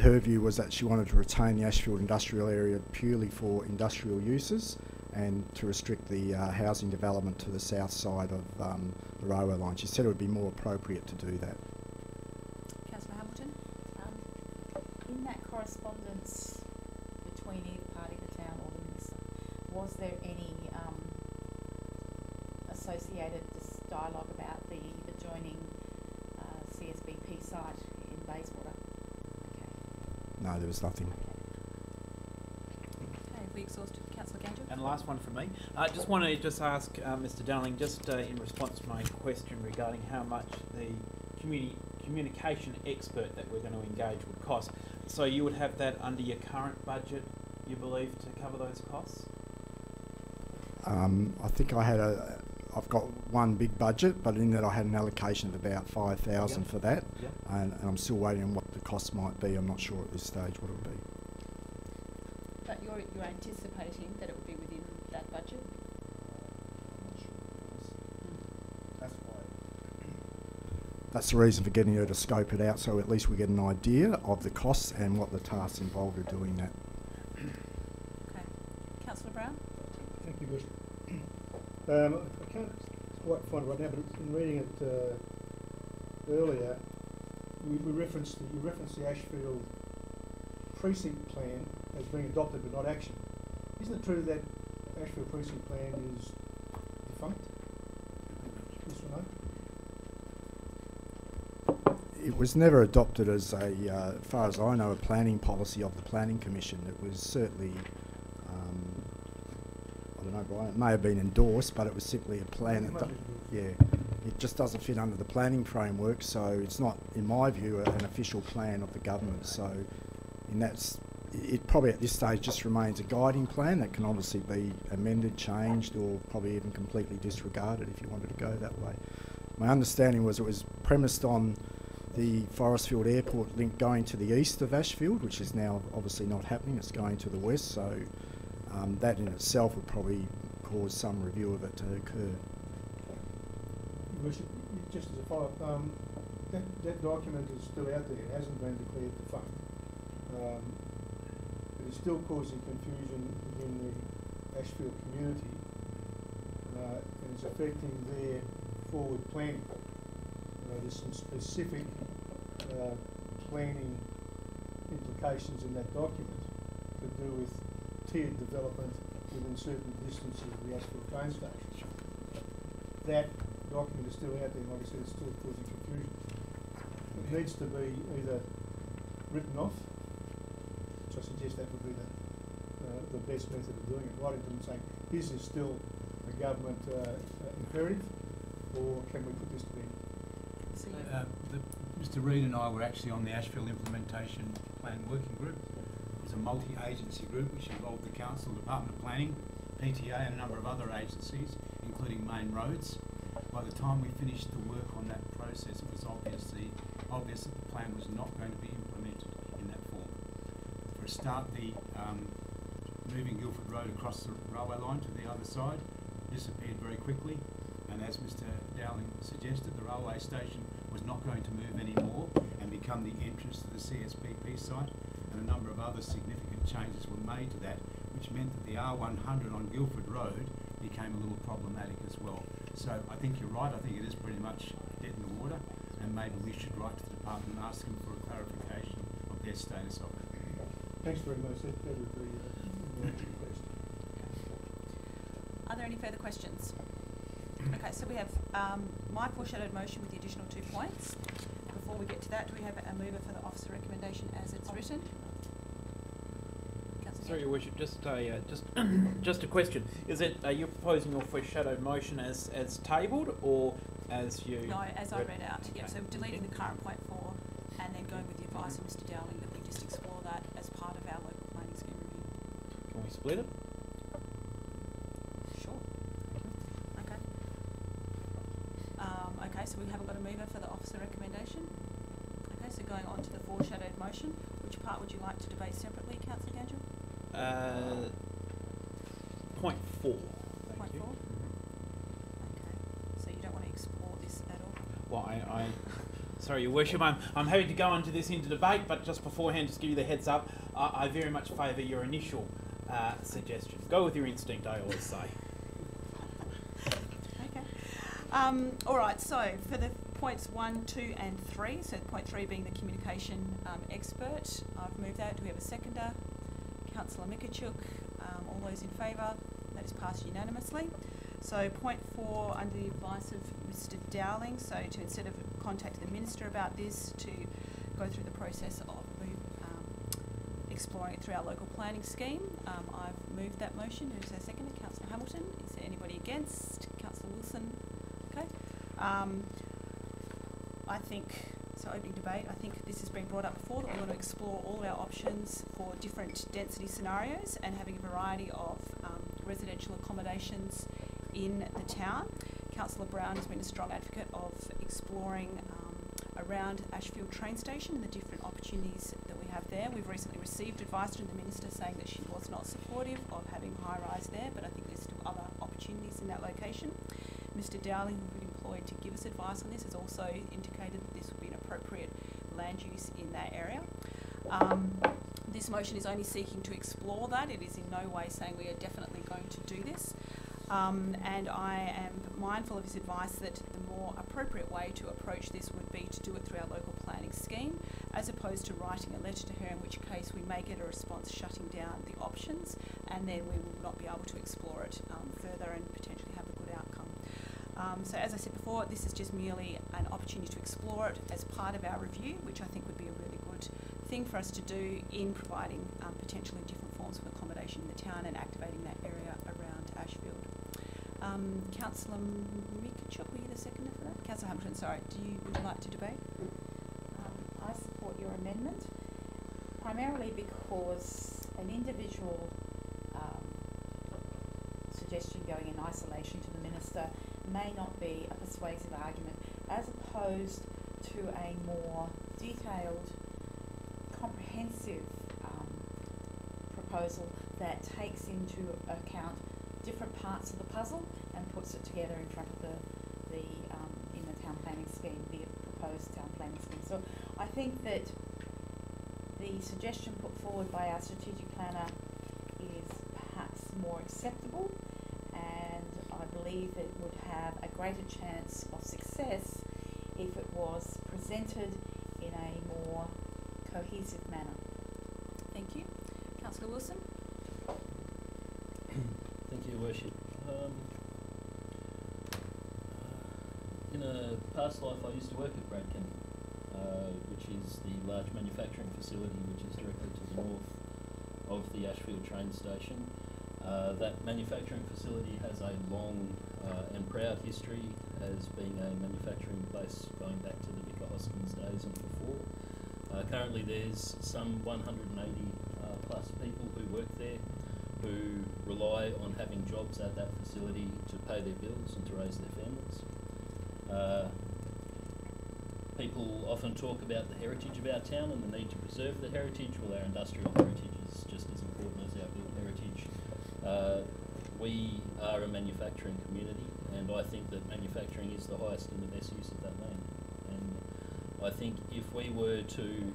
her view was that she wanted to retain the Ashfield industrial area purely for industrial uses and to restrict the housing development to the south side of the railway line. She said it would be more appropriate to do that. Councillor Hamilton? In that correspondence between either party, the town or the minister, was there any associated dialogue about the adjoining CSBP site in Bayswater? Okay. No, there was nothing. Okay, have we exhausted Councillor Ganger? And last one from me. I just want to ask Mr. Dowling, just in response to my question regarding how much the communication expert that we're going to engage would cost. So you would have that under your current budget, you believe, to cover those costs? I think I've got one big budget, but in that I had an allocation of about 5,000 for that, and I'm still waiting on what the cost might be. I'm not sure at this stage what it will be. But you're anticipating that it would be within that budget? That's why. That's the reason for getting her to scope it out, so at least we get an idea of the costs and what the tasks involved with doing that. Okay. Councillor Brown? Thank you, Bishop. I can't quite find it right now, but in reading it earlier, you referenced the Ashfield precinct plan as being adopted but not action. Isn't it true that Ashfield precinct plan is defunct? Yes or no? It was never adopted as as far as I know, a planning policy of the Planning Commission. It was certainly, I don't know, Brian, it may have been endorsed, but it was simply a plan. It just doesn't fit under the planning framework, so it's not, in my view, an official plan of the government. So, it probably at this stage just remains a guiding plan that can obviously be amended, changed, or probably even completely disregarded if you wanted to go that way. My understanding was it was premised on the Forestfield Airport link going to the east of Ashfield, which is now obviously not happening. It's going to the west, so that in itself would probably cause some review of it to occur. Worship, just as a follow-up, that document is still out there. It hasn't been declared defunct. But it's still causing confusion within the Ashfield community, and it's affecting their forward planning. There's some specific planning implications in that document to do with tiered development within certain distances of the Ashfield train station. That document is still out there, and like I said, it's still causing confusion. It needs to be either written off, which I suggest that would be the best method of doing it, right into them saying, is this still a government imperative, or can we put this to bed? Mr. Reid and I were actually on the Ashfield Implementation Plan Working Group. It was a multi-agency group which involved the Council, Department of Planning, PTA and a number of other agencies, including Main Roads. By the time we finished the work on that process, it was obvious that the plan was not going to be implemented in that form. For a start, the moving Guildford Road across the railway line to the other side disappeared very quickly, and as Mr. Dowling suggested, the railway station was not going to move anymore and become the entrance to the CSBP site, and a number of other significant changes were made to that, which meant that the R100 on Guildford Road became a little problematic as well. So I think you're right, I think it is pretty much dead in the water, and maybe we should write to the department and ask them for a clarification of their status of it. Thanks very much. That would be a request. Are there any further questions? Okay, so we have my foreshadowed motion with the additional 2 points. Before we get to that, do we have a mover for the officer recommendation as it's written? Sorry, Your Worship, just a question. Is it, are you proposing your foreshadowed motion as tabled, or as you... No, as I read out, Okay. yeah, so deleting the current point 4 and then going with the advice of Mr. Dowling that we just explore that as part of our local planning scheme review. Can we split it? Sure. Okay. Okay, so we haven't got a mover for the officer recommendation. Okay, so going on to the foreshadowed motion, which part would you like to debate separately, Councillor Ganger? Point 4. Point 4? Okay, so you don't want to explore this at all? Well, I Sorry, Your Worship, I'm happy to go into this into debate, but just beforehand, just give you the heads up, I very much favour your initial suggestion. Go with your instinct, I always say. Okay. All right, so for the points 1, 2 and 3, so point 3 being the communication expert, I've moved that. Do we have a seconder? Councillor Mikachuk. All those in favour? That is passed unanimously. So point 4, under the advice of Mr Dowling, so to instead of contact the Minister about this, to go through the process of exploring it through our local planning scheme. I've moved that motion. Who's our seconder? Councillor Hamilton. Is there anybody against? Councillor Wilson. Okay. I think, so opening debate, I think this has been brought up before, that we want to explore all of our options for different density scenarios and having a variety of residential accommodations in the town. Councillor Brown has been a strong advocate of exploring around Ashfield train station and the different opportunities that we have there. We've recently received advice from the Minister saying that she was not supportive of having high-rise there, but I think there's still other opportunities in that location. Mr Dowling, who we've employed to give us advice on this, has also indicated that this would be an appropriate land use in that area. This motion is only seeking to explore that. It is in no way saying we are definitely going to do this. And I am mindful of his advice that the more appropriate way to approach this would be to do it through our local planning scheme, as opposed to writing a letter to her, in which case we may get a response shutting down the options, and then we will not be able to explore it further and potentially have a good outcome. So as I said before, this is just merely an opportunity to explore it as part of our review, which I think would be a really good thing for us to do in providing potentially different forms of accommodation in the town and activating that area around Ashfield. Councillor Mikachuk, were you the seconder for that? Councillor Hamilton, sorry, would you like to debate? I support your amendment, primarily because an individual suggestion going in isolation to the Minister may not be a persuasive argument, as opposed to a more detailed, comprehensive proposal that takes into account different parts of the puzzle and puts it together in front of the in the town planning scheme, the proposed town planning scheme. So I think that the suggestion put forward by our strategic planner is perhaps more acceptable, and I believe it would have a greater chance of success if it was presented in a more cohesive manner. Thank you. Councillor Wilson? Thank you, Your Worship. In a past life, I used to work at Bradken, which is the large manufacturing facility which is directly to the north of the Ashfield train station. That manufacturing facility has a long and proud history as being a manufacturing place going back to the Vicar Hoskins days and before. Currently there's some 180 plus people who work there, who rely on having jobs at that facility to pay their bills and to raise their families. People often talk about the heritage of our town and the need to preserve the heritage. Well, our industrial heritage is just as important as our built heritage. We are a manufacturing community, and I think that manufacturing is the highest and the best use of that land. And I think if we were to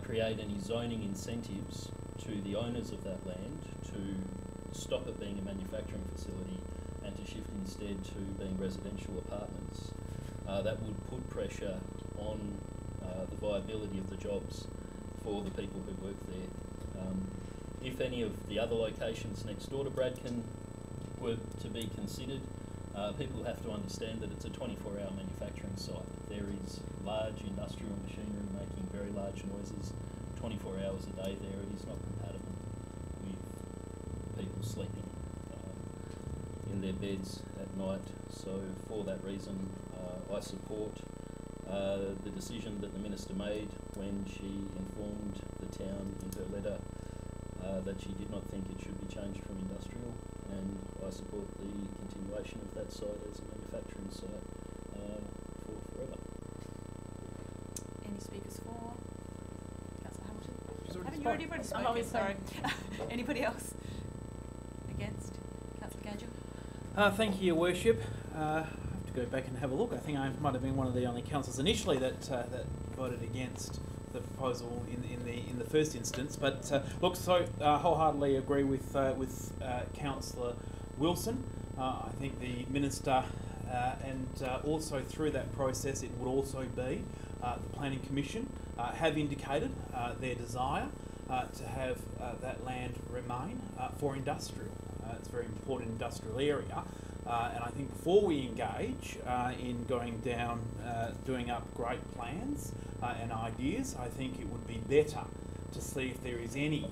create any zoning incentives to the owners of that land to stop it being a manufacturing facility and to shift instead to being residential apartments, that would put pressure on the viability of the jobs for the people who work there. If any of the other locations next door to Bradken were to be considered, people have to understand that it's a 24-hour manufacturing site. There is large industrial machinery making very large noises 24 hours a day there. It is not compatible with people sleeping in their beds at night. So for that reason, I support the decision that the Minister made when she informed the town in her letter that she did not think it should be changed from industrial, and I support the continuation of that site as a manufacturing site for forever. Any speakers for? Councillor Hamilton? She's Haven't you already spoken? already Sorry. Anybody else? Against? Councillor Ganjel? Thank you, Your Worship. I have to go back and have a look. I think I might have been one of the only councillors initially that voted against the proposal in the first instance. But look, so wholeheartedly agree with Councillor Wilson. I think the Minister and also through that process it would also be the Planning Commission have indicated their desire to have that land remain for industrial. It's a very important industrial area. And I think before we engage in going down, doing up great plans and ideas, I think it would be better to see if there is any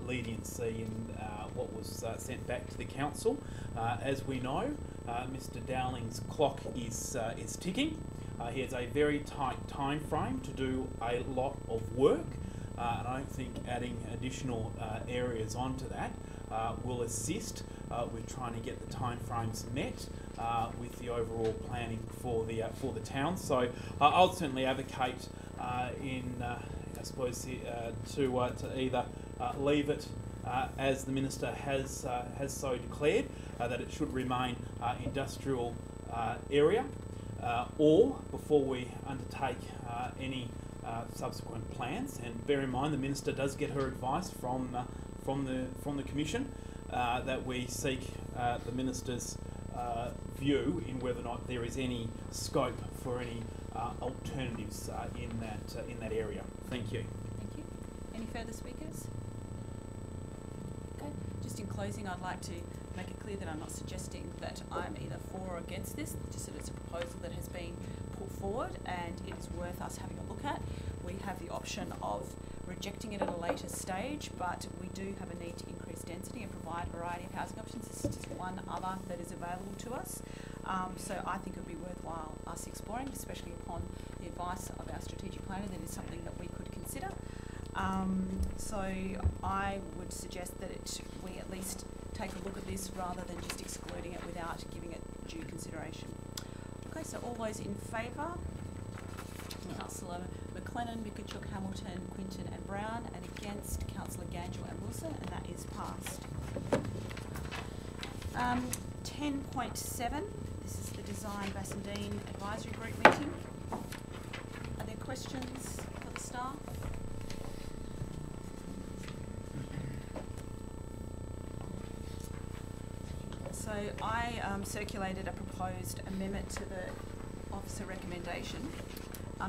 leniency in what was sent back to the council. As we know, Mr. Dowling's clock is ticking. He has a very tight time frame to do a lot of work, and I don't think adding additional areas onto that will assist with trying to get the time frames met with the overall planning for the town. So I'll certainly advocate I suppose to either leave it as the Minister has so declared, that it should remain industrial area, or before we undertake any subsequent plans. And bear in mind, the Minister does get her advice from the Commission, that we seek the Minister's view in whether or not there is any scope for any alternatives in that area. Thank you. Thank you. Any further speakers? Okay. Just in closing, I'd like to make it clear that I'm not suggesting that I'm either for or against this, just that it's a proposal that has been put forward and it is worth us having a look at. We have the option of rejecting it at a later stage, but we do have a need to increase density and provide a variety of housing options. This is just one other that is available to us. So I think it would be worthwhile us exploring, especially upon the advice of our strategic planner. That is something that we could consider. So I would suggest that we at least take a look at this rather than just excluding it without giving it due consideration. Okay, so all those in favour? Councillor McLennan, Mikachuk, Hamilton, Quinton and Brown, and against Councillor Gangel and Wilson, and that is passed. 10.7, this is the Design Bassendean Advisory Group meeting. Are there questions for the staff? So I circulated a proposed amendment to the officer recommendation.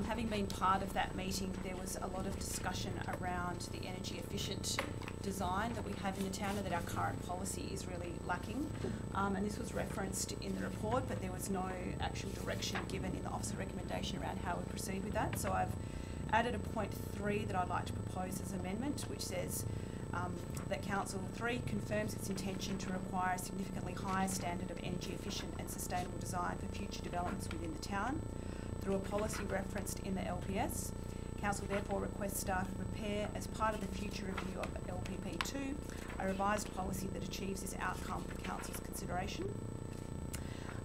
Having been part of that meeting, there was a lot of discussion around the energy efficient design that we have in the town and that our current policy is really lacking. And this was referenced in the report, but there was no actual direction given in the officer recommendation around how we proceed with that. So I've added a point 3 that I'd like to propose as amendment, which says that Council 3 confirms its intention to require a significantly higher standard of energy efficient and sustainable design for future developments within the town. Through a policy referenced in the LPS, Council therefore requests staff to prepare, as part of the future review of LPP2, a revised policy that achieves this outcome for Council's consideration.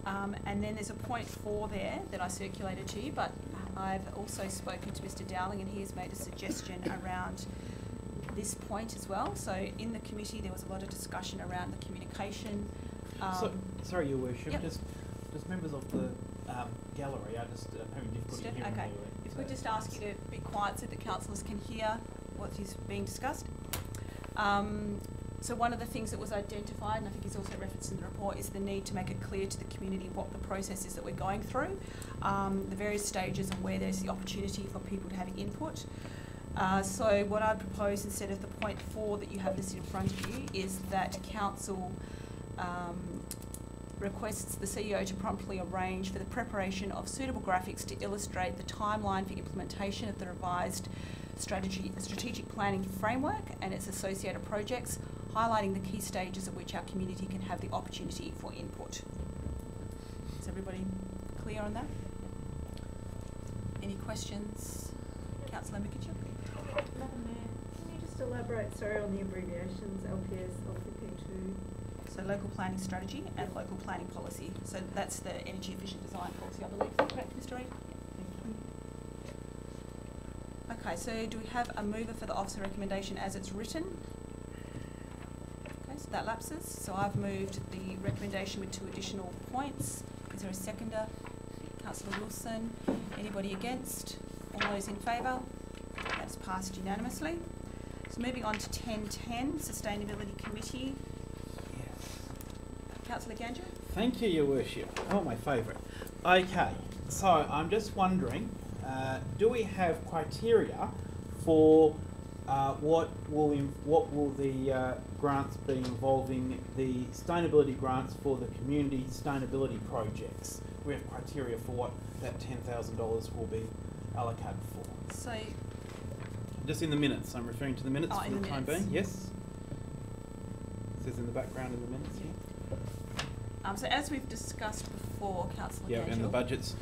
And then there's a point 4 there that I circulated to you, but I've also spoken to Mr. Dowling and he has made a suggestion around this point as well. So in the committee there was a lot of discussion around the communication. Sorry, Your Worship, yep. just members of the gallery, I just having difficulty hearing okay. you. If we just ask you to be quiet so that councillors can hear what is being discussed. So one of the things that was identified, and I think is also referenced in the report, is the need to make it clear to the community what the process is that we're going through, the various stages and where there's the opportunity for people to have input. So what I propose instead of the point 4 that you have listed in front of you is that Council requests the CEO to promptly arrange for the preparation of suitable graphics to illustrate the timeline for implementation of the revised strategic planning framework and its associated projects, highlighting the key stages at which our community can have the opportunity for input. Is everybody clear on that? Any questions? Councillor Mikachuk? Madam Mayor, can you just elaborate, sorry, on the abbreviations, LPS, LPP2? So local planning strategy and local planning policy. So that's the energy efficient design policy, I believe. Is that correct, Mr. Reid? Yeah, okay, so do we have a mover for the officer recommendation as it's written? Okay, so that lapses. So I've moved the recommendation with 2 additional points. Is there a seconder? Councillor Wilson. Anybody against? All those in favour? That's passed unanimously. So moving on to 1010, Sustainability Committee. Councillor Gandra. Thank you, Your Worship. Oh, my favourite. Okay, so I'm just wondering, do we have criteria for what will the grants be involving the sustainability grants for the community sustainability projects? We have criteria for what that $10,000 will be allocated for. So, just in the minutes, I'm referring to the minutes for the time being. Yes. It says in the background in the minutes. Yeah. So as we've discussed before, Councillor Yeah, Gangel, and the budget's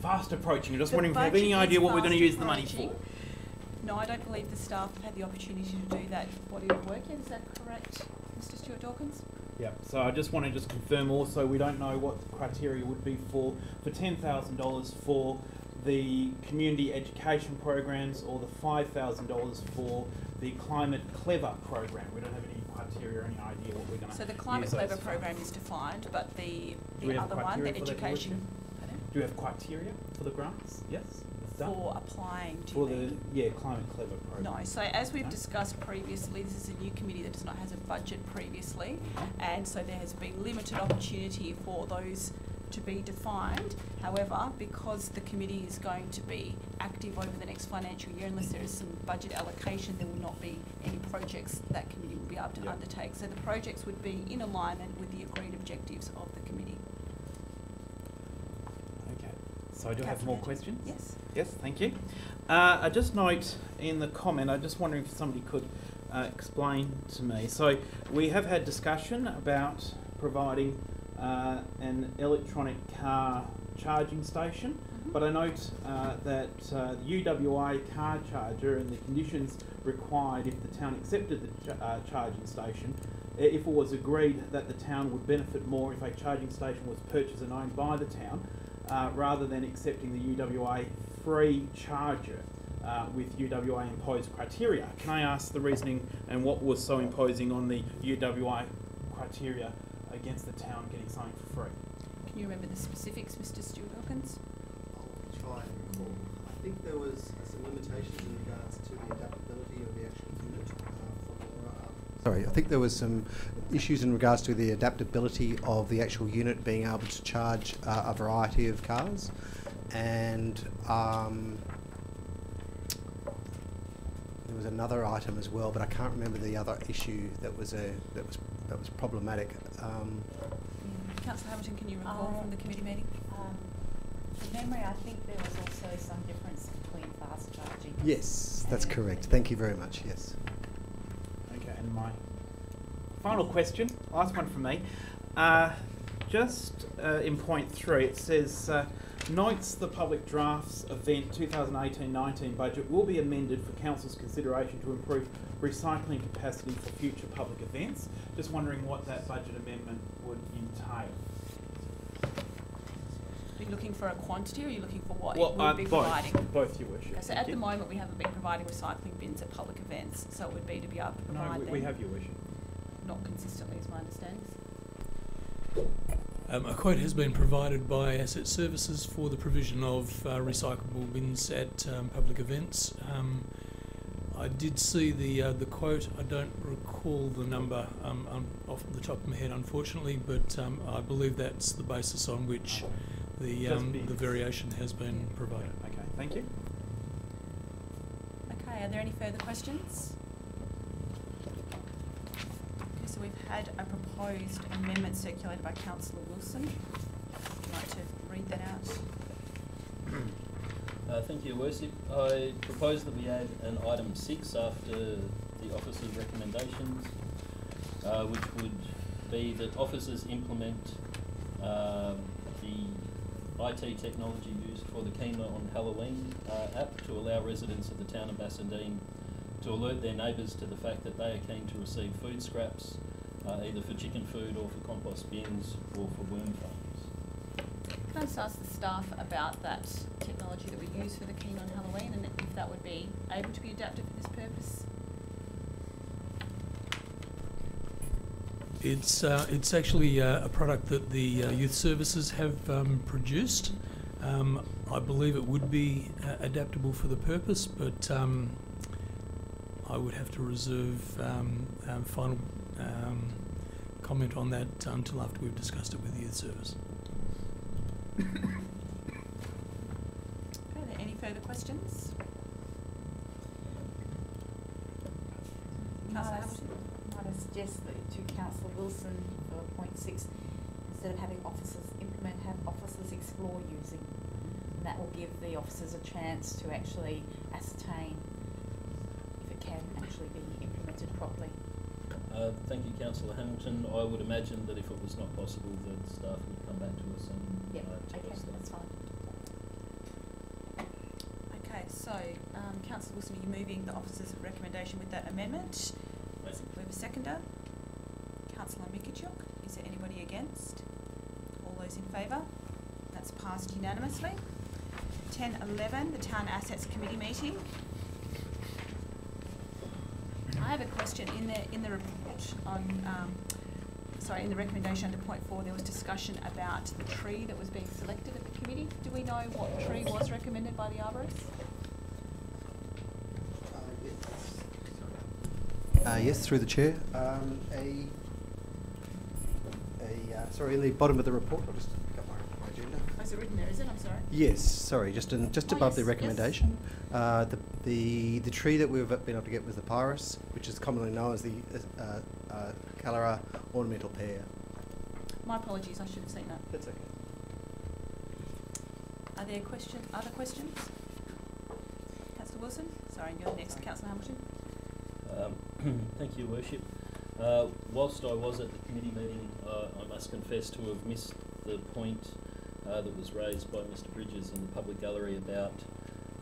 fast approaching. I'm just the wondering if you have budget any idea is what we're going to fast use the money approaching. for. No, I don't believe the staff have had the opportunity to do that body of work yet. Is that correct, Mr. Stuart Dawkins? Yeah, so I just want to confirm also, we don't know what the criteria would be for $10,000 for the community education programs or the $5,000 for the Climate Clever program. We don't have any criteria or any idea what we're going to So the Climate Clever program is defined, but the other one, the education... Do we have criteria for the grants? Yes? For applying, do for you mean? the Climate Clever program. No, so as we've No? discussed previously, this is a new committee that does not have a budget previously, and so there has been limited opportunity for those to be defined. However, because the committee is going to be active over the next financial year, unless there is some budget allocation, there will not be any projects that committee will be able to undertake. So the projects would be in alignment with the agreed objectives of the committee. Okay, so I do have more questions? Yes. Yes, thank you. I just note in the comment, I'm just wondering if somebody could explain to me. So we have had discussion about providing an electronic car charging station, but I note that the UWI car charger and the conditions required if the town accepted the charging station, if it was agreed that the town would benefit more if a charging station was purchased and owned by the town, rather than accepting the UWI free charger with UWI imposed criteria. Can I ask the reasoning and what was so imposing on the UWI criteria against the town getting something for free? Can you remember the specifics, Mr. Stuart Dawkins? I'll try and recall. I think there was some limitations in regards to the adaptability of the actual unit. Sorry, I think there was some issues in regards to the adaptability of the actual unit being able to charge a variety of cars, and there was another item as well, but I can't remember the other issue that was problematic. Councillor Hamilton, can you recall from the committee meeting? From memory, I think there was also some difference between fast charging. Yes, that's correct. Thank you very much. Yes. Okay, and my final question, last one from me. Just in point 3, it says, notes the public drafts event 2018-19 budget will be amended for council's consideration to improve recycling capacity for future public events. Just wondering what that budget amendment would entail. Are you looking for a quantity or are you looking for what Well, it will be providing? Both, Your Worship. Okay, so at the moment we haven't been providing recycling bins at public events, so it would be to be able to provide them. No, we have, Your Worship. Not consistently, is my understanding. A quote has been provided by Asset Services for the provision of recyclable bins at public events. I did see the quote. I don't recall the number off the top of my head, unfortunately, but I believe that's the basis on which the variation has been provided. Okay, thank you. Okay, are there any further questions? Okay, so we've had a proposed amendment circulated by Councillor Wilson. Would you like to read that out? Thank you, Worship. I propose that we add an item 6 after the officers' recommendations, which would be that officers implement the IT technology used for the Kima on Halloween app to allow residents of the town of Bassendean to alert their neighbours to the fact that they are keen to receive food scraps, either for chicken food or for compost bins or for worm farms. Can I just ask the staff about that technology that we use for the Keen on Halloween and if that would be able to be adapted for this purpose? It's actually a product that the youth services have produced. I believe it would be adaptable for the purpose, but I would have to reserve final comment on that until after we've discussed it with the youth service. Okay, are there any further questions? Councillor Hamilton? Might I suggest that to Councillor Wilson for point 6, instead of having officers implement, have officers explore using. And that will give the officers a chance to actually ascertain if it can actually be implemented properly. Thank you, Councillor Hamilton. I would imagine that if it was not possible, that staff would come back to us and tell us that. That's fine. Okay, so Councillor Wilson, are you moving the officer's recommendation with that amendment? Right. We have a seconder. Councillor Mikachuk, is there anybody against? All those in favour? That's passed unanimously. 10:11, the Town Assets Committee meeting. I have a question. In the report on, in the recommendation under point 4, there was discussion about the tree that was being selected at the committee. Do we know what tree was recommended by the arborist? Yes, through the chair. Sorry, in the bottom of the report, I'll just got my agenda. Oh, is it written there, is it? I'm sorry. Yes, sorry, just above the yes, recommendation. The tree that we've been able to get was the pyrus, which is commonly known as the Calera ornamental pear. My apologies, I should have seen that. That's okay. Are there other questions? Councillor Wilson? Sorry, you're next. Councillor Hamilton? Thank you, Worship. Whilst I was at the committee meeting, I must confess to have missed the point that was raised by Mr Bridges in the public gallery about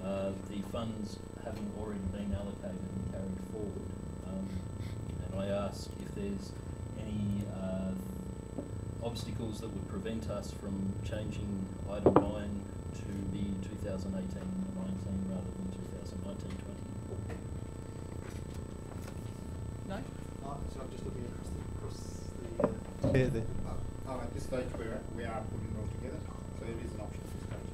the funds having already been allocated and carried forward. And I asked if there's any obstacles that would prevent us from changing item 9 to be 2018-19 rather than 2019-20. No? So I'm just looking across the there. At this stage we are putting it all together, so there is an option at this stage.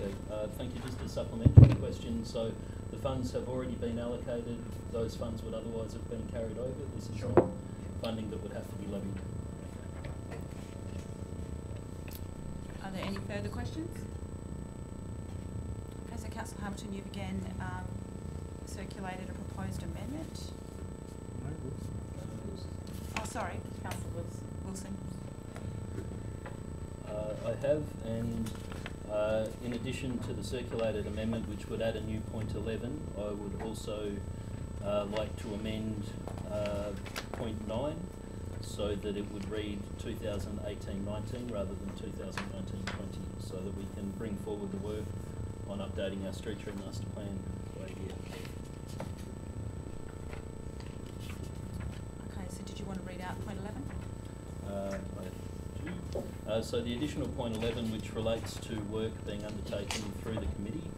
Okay, thank you. Just a supplementary question. So the funds have already been allocated. Those funds would otherwise have been carried over. This is not funding that would have to be levied. Are there any further questions? Okay, so Councillor Hamilton, you've again circulated a proposed amendment. Oh, sorry, Councillor Wilson. I have, and in addition to the circulated amendment, which would add a new point 11, I would also like to amend point 9 so that it would read 2018-19 rather than 2019-20, so that we can bring forward the work on updating our street tree master plan by year. Okay, so did you want to read out point 11? So the additional point 11, which relates to work being undertaken through the committee,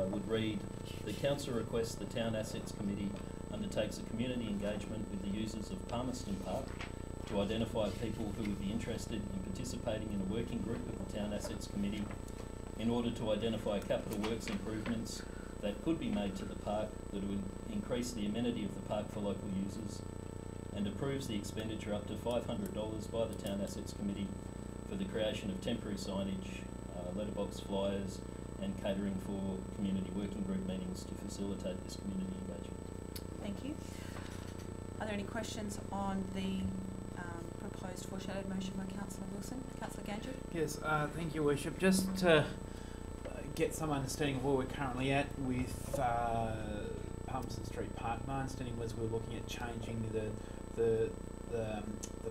would read, the council requests the Town Assets Committee undertakes a community engagement with the users of Palmerston Park to identify people who would be interested in participating in a working group of the Town Assets Committee in order to identify capital works improvements that could be made to the park that would increase the amenity of the park for local users, and approves the expenditure up to $500 by the Town Assets Committee for the creation of temporary signage, letterbox flyers and catering for community working group meetings to facilitate this community engagement. Thank you. Are there any questions on the proposed foreshadowed motion by Councillor Wilson? Councillor Ganju? Yes, thank you, Worship. Just to get some understanding of where we're currently at with Palmerston Street Park, my understanding was we were looking at changing the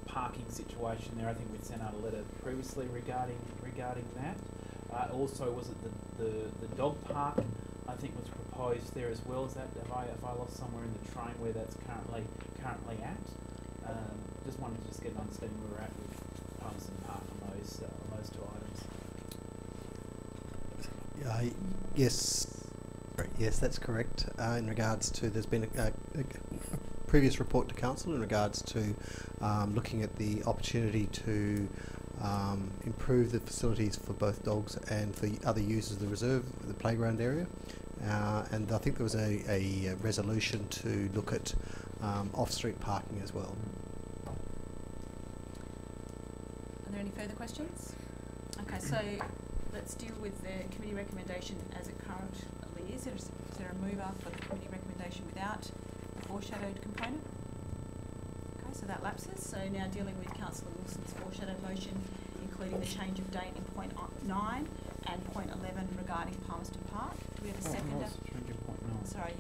parking situation there. I think we'd sent out a letter previously regarding that. Also, was it the dog park? I think was proposed there as well. Is that have I lost somewhere in the train where that's currently at? Just wanted to get an understanding where we're at with Palmerston Park on those two items. Yes. Yes, that's correct. In regards to, there's been a previous report to council in regards to looking at the opportunity to improve the facilities for both dogs and for other users of the reserve, the playground area. And I think there was a resolution to look at off-street parking as well. Are there any further questions? Okay, so let's deal with the committee recommendation as it currently is. Is there a mover for the committee recommendation without the foreshadowed component? Okay, so that lapses. So now dealing with Councillor Wilson's foreshadowed motion, including the change of date in point 9 and point 11 regarding Palmerston Park. Do we have a seconder? Sorry,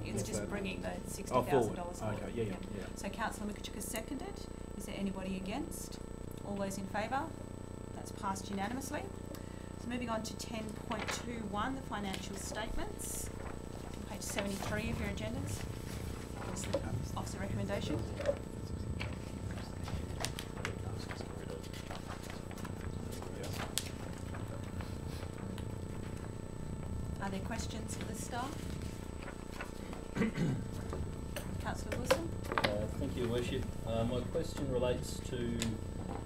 it's just bringing the $60,000 forward. Okay, yeah. So Councillor Mikachuk has seconded. Is there anybody against? All those in favour? That's passed unanimously. So moving on to 10.21, the financial statements. On page 73 of your agendas. Officer recommendation. Are there questions for the staff? Councillor Wilson? Thank you, Your Worship. My question relates to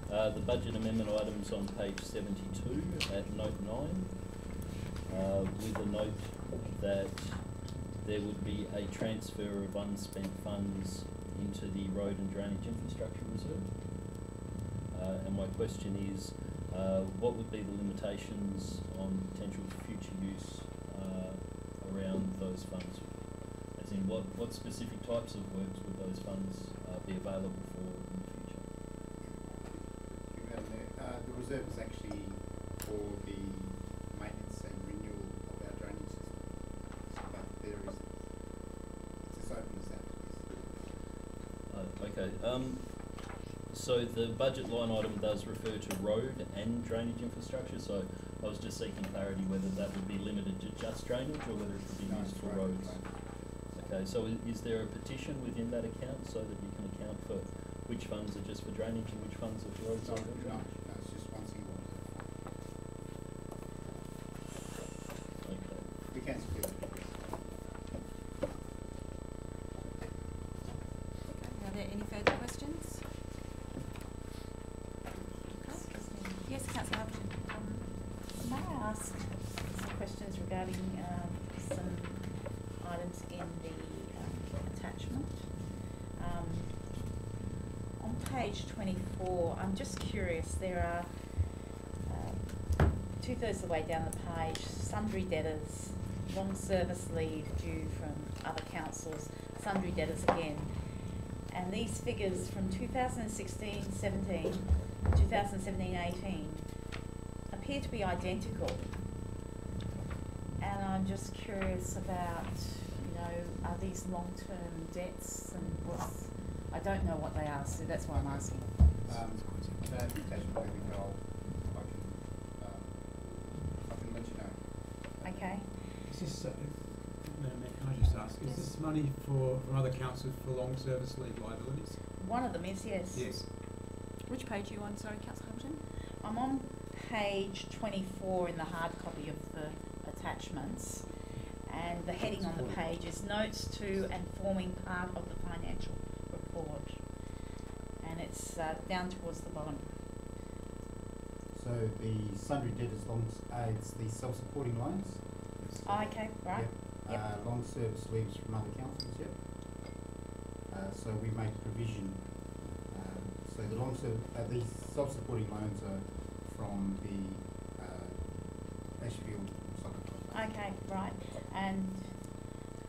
the budget amendment items on page 72 at note 9, with a note that there would be a transfer of unspent funds into the road and drainage infrastructure reserve. And my question is, what would be the limitations on potential future use around those funds? As in, what specific types of works would those funds be available for in the future? The reserve is actually for the maintenance and renewal of our drainage system. But there is, it's as open as that. Okay. So the budget line item does refer to road and drainage infrastructure, so I was just seeking clarity whether that would be limited to just drainage or whether it could be used for roads. Okay, so is there a petition within that account so that you can account for which funds are just for drainage and which funds are for roads? No, it's just one single reserve. Okay. We can split it. Are there any further questions? Yes, Councillor Hamilton. May I ask some questions regarding some items in the attachment? On page 24, I'm just curious, there are 2/3 of the way down the page, sundry debtors, long service leave due from other councils, sundry debtors again. And these figures from 2016-17, 2017-18 appear to be identical. And I'm just curious about, are these long-term debts and I don't know what they are, so that's why I'm asking. That attachment, I think I can let you know. Okay. Is this, Madam Mayor, can I just ask, is this money from other councils for long service leave liabilities? One of them is, yes. Yes. Which page are you on, sorry, Councillor Hamilton? I'm on page 24 in the hard copy of the attachments, and the heading on the page is Notes to and Forming Part of the Financial Report, and it's down towards the bottom. So the sundry debtors it's the self-supporting loans. Oh, okay, right. Yep. Long service leaves from other councils, yep. So we make provision. So the these self-supporting loans are from the Ashfield Soccer Club. Okay, right. And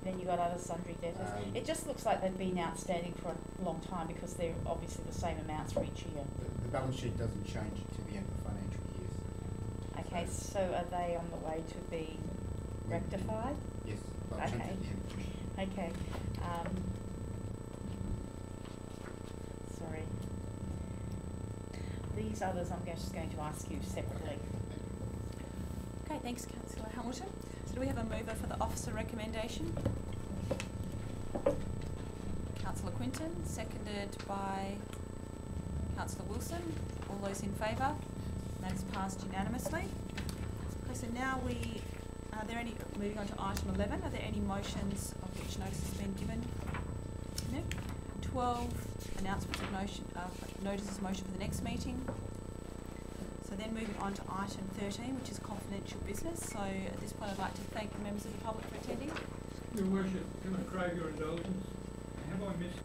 then you got other sundry debtors. It just looks like they've been outstanding for a long time because they're obviously the same amounts for each year. The balance sheet doesn't change to the end of the financial years. Okay, so are they on the way to being rectified? Yes. Okay. Okay. Sorry. These others I'm just going to ask you separately. Okay, thanks, Councillor Hamilton. So do we have a mover for the officer recommendation? Councillor Quinton, seconded by Councillor Wilson. All those in favour? That is passed unanimously. Okay, so now we Are there any, moving on to item 11, are there any motions of which notice has been given? No. 12, announcements of notices motion for the next meeting. So then moving on to item 13, which is confidential business. So at this point I'd like to thank the members of the public for attending. Your Worship, can I crave your indulgence? Have I missed